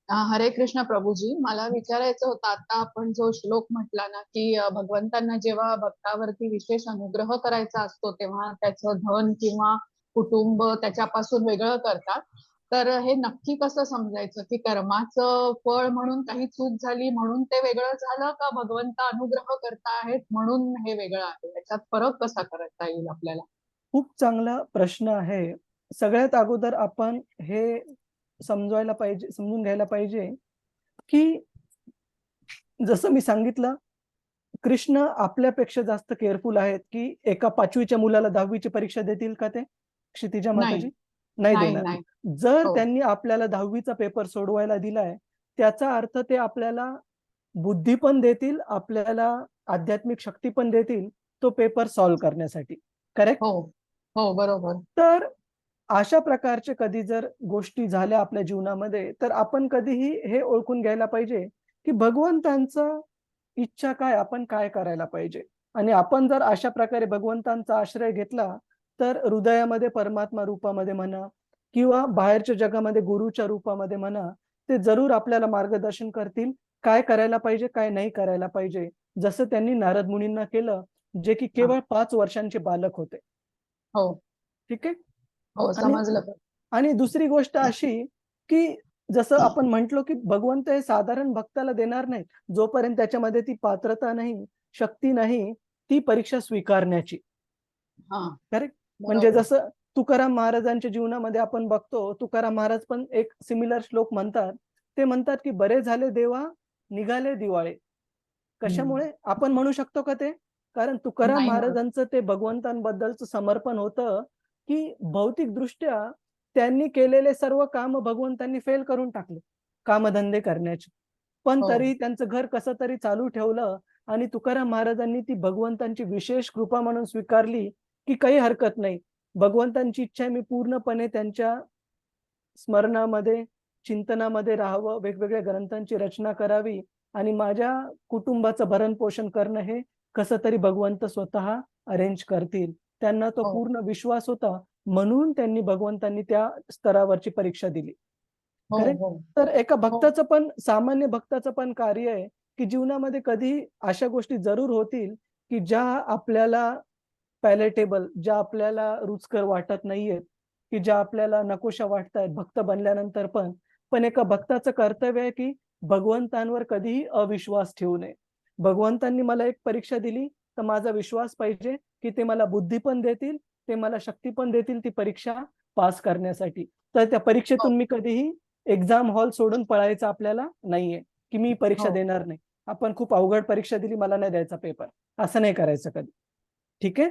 हरे कृष्ण प्रभूजी, मला विचारायचं होतं, आता आपण जो श्लोक म्हटला ना की भगवंतांना जेव्हा भक्तावरती विशेष अनुग्रह करायचा असतो तेव्हा त्याचं धन किंवा कुटुंब त्याच्यापासून वेगळं करतात. तर हे नक्की कसं समजायचं की कर्माचं फळ म्हणून काही चूक झाली म्हणून ते वेगळं झालं, का भगवंत अनुग्रह करतायत म्हणून हे वेगळं आहे? याच्यात फरक कसा करता येईल आपल्याला? खूप चांगला प्रश्न आहे. सगळ्यात अगोदर आपण हे समजून घ्यायला पाहिजे की जसं मी सांगितलं, कृष्ण आपल्यापेक्षा जास्त केअरफुल आहेत की एका 5वीच्या मुलाला 10वीची परीक्षा देतील का ते? क्षितिजा माताजी नाही देणार. जर त्यांनी आपल्याला 10वीचा पेपर सोडवायला दिलाय त्याचा अर्थ ते आपल्याला बुद्धी पण देतील, आपल्याला आध्यात्मिक शक्ती पण देतील तो पेपर सॉल्व्ह करण्यासाठी. करेक्ट? हो बरोबर. तर अशा प्रकारचे कधी जर गोष्टी झाल्या आपल्या जीवनामध्ये तर आपण कधीही हे ओळखून घ्यायला पाहिजे की भगवंतांचं इच्छा काय, आपण काय करायला पाहिजे. आणि आपण जर अशा प्रकारे भगवंतांचा आश्रय घेतला तर हृदयामध्ये परमात्मा रूपामध्ये म्हणा किंवा बाहेरच्या जगामध्ये गुरुच्या रूपामध्ये म्हणा, ते जरूर आपल्याला मार्गदर्शन करतील, काय करायला पाहिजे, काय नाही करायला पाहिजे. जसं त्यांनी नारद मुनींना केलं, जे की केवळ 5 वर्षांचे बालक होते. ठीक आहे. समजलं. आणि दुसरी गोष्ट अशी की जसं आपण म्हटलो की भगवंत हे साधारण भक्ताला देणार नाहीत जोपर्यंत त्याच्यामध्ये ती पात्रता नाही, शक्ती नाही ती परीक्षा स्वीकारण्याची. करेक्ट. म्हणजे जसं तुकाराम महाराजांच्या जीवनामध्ये आपण बघतो, तुकाराम महाराज पण एक सिमिलर श्लोक म्हणतात. ते म्हणतात की बरे झाले देवा निघाले दिवाळे. कशामुळे आपण म्हणू शकतो का ते? कारण तुकाराम महाराजांचं ते भगवंतांबद्दलचं समर्पण होतं की भौतिक दृष्ट्या त्यांनी केलेले सर्व काम भगवंतांनी फेल करून टाकले कामधंदे करण्याचे, पण तरी त्यांचं घर कसं तरी चालू ठेवलं आणि तुकाराम महाराजांनी ती भगवंतांची विशेष कृपा म्हणून स्वीकारली की काही हरकत नाही, भगवंतांची इच्छा आहे मी पूर्णपणे त्यांच्या स्मरणामध्ये चिंतनामध्ये राहावं, वेगवेगळ्या ग्रंथांची रचना करावी आणि माझ्या कुटुंबाचं भरण पोषण करणं हे कसं तरी भगवंत स्वतः अरेंज करतील. त्यांना तो पूर्ण विश्वास होता, म्हणून त्यांनी भगवंतांनी त्या स्तरावरची परीक्षा दिली. हो करेक्ट. हो तर एका भक्ताचं पण, सामान्य भक्ताचं पण कार्य आहे की जीवनामध्ये कधी अशा गोष्टी जरूर होतील की ज्या आपल्याला पॅलेटेबल, ज्या आपल्याला रुचकर वाटत नाहीयेत, की ज्या आपल्याला नकोशा वाटतायत भक्त बनल्यानंतर पण एका भक्ताचं कर्तव्य आहे की भगवंतांवर कधीही अविश्वास ठेवू नये. भगवंतांनी मला एक परीक्षा दिली, तर माझा विश्वास पाहिजे की ते मला बुद्धी पण देतील, ते मला शक्ती पण देतील ती परीक्षा पास करण्यासाठी. तर त्या परीक्षेतून मी कधीही एक्झाम हॉल सोडून पळायचं आपल्याला नाहीये, की मी परीक्षा हो. देणार नाही. आपण खूप अवघड परीक्षा दिली, मला नाही द्यायचा पेपर. असं नाही करायचं कधी. ठीक आहे?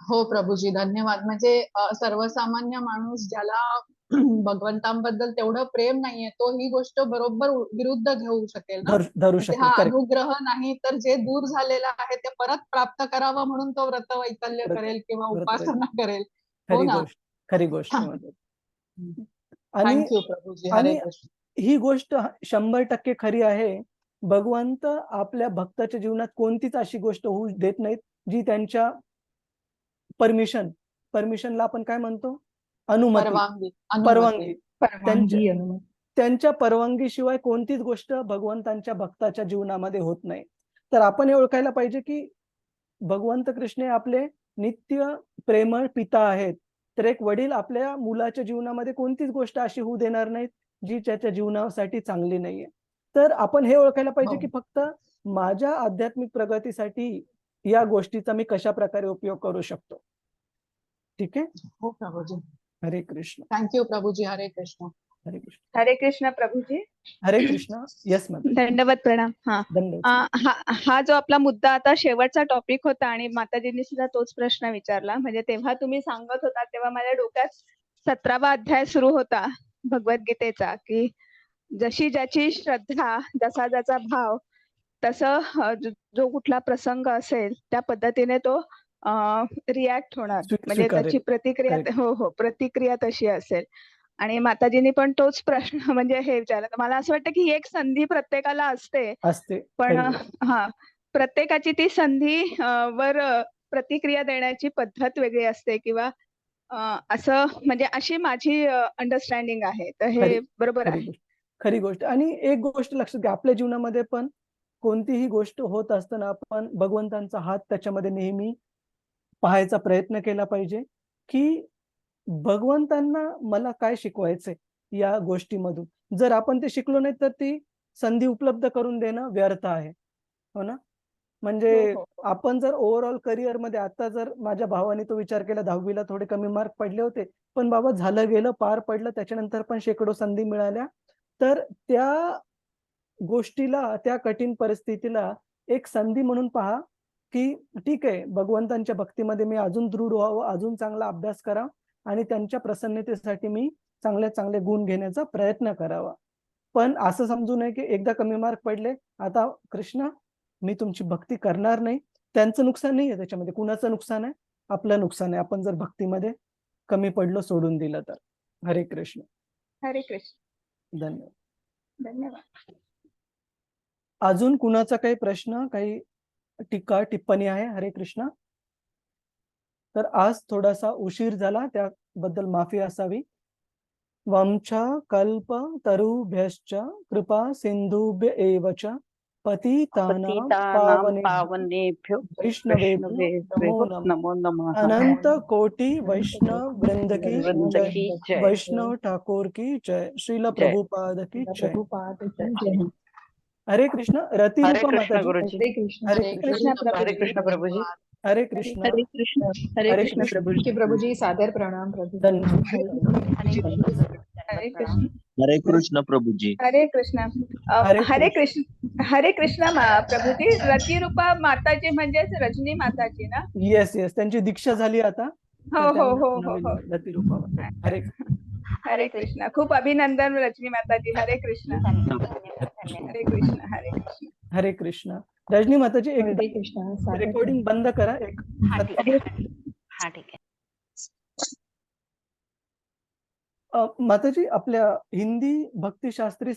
हो प्रभूजी, धन्यवाद. म्हणजे सर्वसामान्य माणूस ज्याला भगवंतांबद्दल तेवढं प्रेम नाहीये, तो ही गोष्ट बरोबर विरुद्ध घेऊ शकेल ना. धरू म्हणजे शकेल. हा करेक्ट. अनुग्रह नाही तर जे दूर झालेलं आहे ते परत प्राप्त करावं म्हणून तो व्रतवैकल्य करेल किंवा उपासना करेल. हो खरी ना. गोष्ट, खरी गोष्ट म्हणजे. आणि थँक्यू प्रभूजी. हरे आणि कृष्ण. ही गोष्ट 100% खरी आहे. भगवंत आपल्या भक्ताच्या जीवनात कोणतीच अशी गोष्ट होऊ देत नाहीत, जी त्यांच्या परमिशनला आपण काय म्हणतो? अनुमती, परवानगी परवानगी. परवानगी, अनुमती. त्यांच्या परवानगीशिवाय कोणतीच गोष्ट भगवंतांच्या भक्ताच्या जीवनामध्ये होत नाही. तर आपण हे ओळखायला पाहिजे की भगवंत कृष्ण हे आपले नित्य प्रेमळ पिता आहेत. तर एक वडील आपल्या मुलाच्या जीवनामध्ये कोणतीच गोष्ट अशी होऊ देणार नाहीत, जी त्याच्या जीवनासाठी चांगली नाहीये. तर आपण हे ओळखायला पाहिजे हो. की फक्त माझ्या आध्यात्मिक प्रगतीसाठी या गोष्टीचा मी कशा प्रकारे उपयोग करू शकतो. ठीक आहे? हो प्रभूजी. हरे कृष्ण. थँक्यू प्रभूजी. हरे कृष्ण. हरे कृष्ण. हरे कृष्ण प्रभूजी. हरे कृष्ण. Yes ma'am. दंडवत प्रणाम. हा धन्यवाद. हा जो आपला मुद्दा आता शेवटचा टॉपिक होता आणि माताजींनी सुद्धा तोच प्रश्न विचारला. म्हणजे तेव्हा तुम्ही सांगत होता तेव्हा माझ्या डोक्यात 17वा अध्याय सुरू होता भगवद्गीतेचा, की जशी ज्याची श्रद्धा, जसा ज्याचा भाव, तसं जो कुठला प्रसंग असेल त्या पद्धतीने तो रिॲक्ट होणार. म्हणजे स्वीकारेल. त्याची प्रतिक्रिया, Correct. हो प्रतिक्रिया तशी असेल. आणि माताजींनी पण तोच प्रश्न म्हणजे हे विचारला. तर मला असं वाटतं की ही एक संधी प्रत्येकाला असते. असते. पण खरी गोष्ट. प्रत्येकाची ती संधी वर प्रतिक्रिया देण्याची पद्धत वेगळी असते किंवा असं म्हणजे अशी माझी अंडरस्टँडिंग आहे. तर हे खरी बरोबर खरी आहे. गोष्ट. खरी गोष्ट. आणि एक गोष्ट लक्षात घ्या, आपल्या जीवनामध्ये पण कोणतीही गोष्ट होत असताना आपण भगवंतांचा हात त्याच्यामध्ये नेहमी पाहायचा प्रयत्न केला पाहिजे, की भगवंतांना मला काय शिकवायचंय या गोष्टीमधून. जर आपण ते शिकलो नाही तर ती संधी उपलब्ध करून देणं व्यर्थ आहे. हो ना? म्हणजे हो. आपण जर ओव्हरऑल करिअरमध्ये, आता जर माझ्या भावाने तो विचार केला, 10वीला थोडे कमी मार्क पडले होते, पण बाबा झालं गेलं, पार पडलं, त्याच्यानंतर पण शेकडो संधी मिळाल्या. तर त्या गोष्टीला, त्या कठीण परिस्थितीला एक संधी म्हणून पहा, की ठीक आहे, भगवंतांच्या भक्तीमध्ये मी अजून दृढ व्हावं, अजून चांगला अभ्यास करावा आणि त्यांच्या प्रसन्नतेसाठी मी चांगले चांगले गुण घेण्याचा प्रयत्न करावा. पण असं समजू नये की एकदा कमी मार्क पडले, आता कृष्ण मी तुमची भक्ती करणार नाही. त्यांचं नुकसान नाहीये त्याच्यामध्ये. कुणाचं नुकसान आहे? आपलं नुकसान आहे. आपण जर भक्तीमध्ये कमी पडलो, सोडून दिलं तर. हरे कृष्ण. हरे कृष्ण. धन्यवाद. धन्यवाद. अजून कुणाचा काही प्रश्न, काही टीका, टिप्पणी आहे? हरे कृष्ण. तर आज थोडासा उशीर झाला, त्याबद्दल माफी असावी. वंश कल्प तरुभ्यश्च कृपा सिंधुभ्य एव च पतितानां पतितानां पावनेभ्यो वैष्णवेभ्यो वैष्णवेभ्यो नमो नमः. नमो नमः. अनंत कोटि वैष्णव वृंद की वृंद जय. की जय. वैष्णव ठाकुर की जय. श्रील जय. प्रभुपाद की जय. जय. हरे कृष्ण. रति हरे रूपा कृष्ण माताजी. गुरुजी. हरे कृष्ण. हरे हरे कृष्ण. कृष्ण. हरे कृष्ण प्रभूजी. हरे कृष्ण. हरे कृष्ण. हरे हरे कृष्ण कृष्ण. प्रभूजी. की प्रभूजी सादर प्रणाम प्रभू. धन्यवाद. हरे कृष्ण. हरे कृष्ण प्रभुजी. हरे कृष्ण. हरे हरे कृष्ण. कृष्ण. हरे कृष्ण प्रभूजी. रतिरूपा माताजी म्हणजेच रजनी माताजी ना? येस येस, त्यांची दीक्षा झाली आता. हो तर हो त्यांना हो हो नवीन हो. रति रूपा माताजी. हरे हरे कृष्ण. खूप अभिनंदन रजनी माताजी. हरे कृष्ण. हरे कृष्ण. हरे कृष्ण. हरे कृष्ण. रजनी माताजी, एकदा हरे कृष्ण. सादर रेकॉर्डिंग बंद करा. एक हा ठीक आहे. माताजी, आपल्या हिंदी भक्तिशास्त्री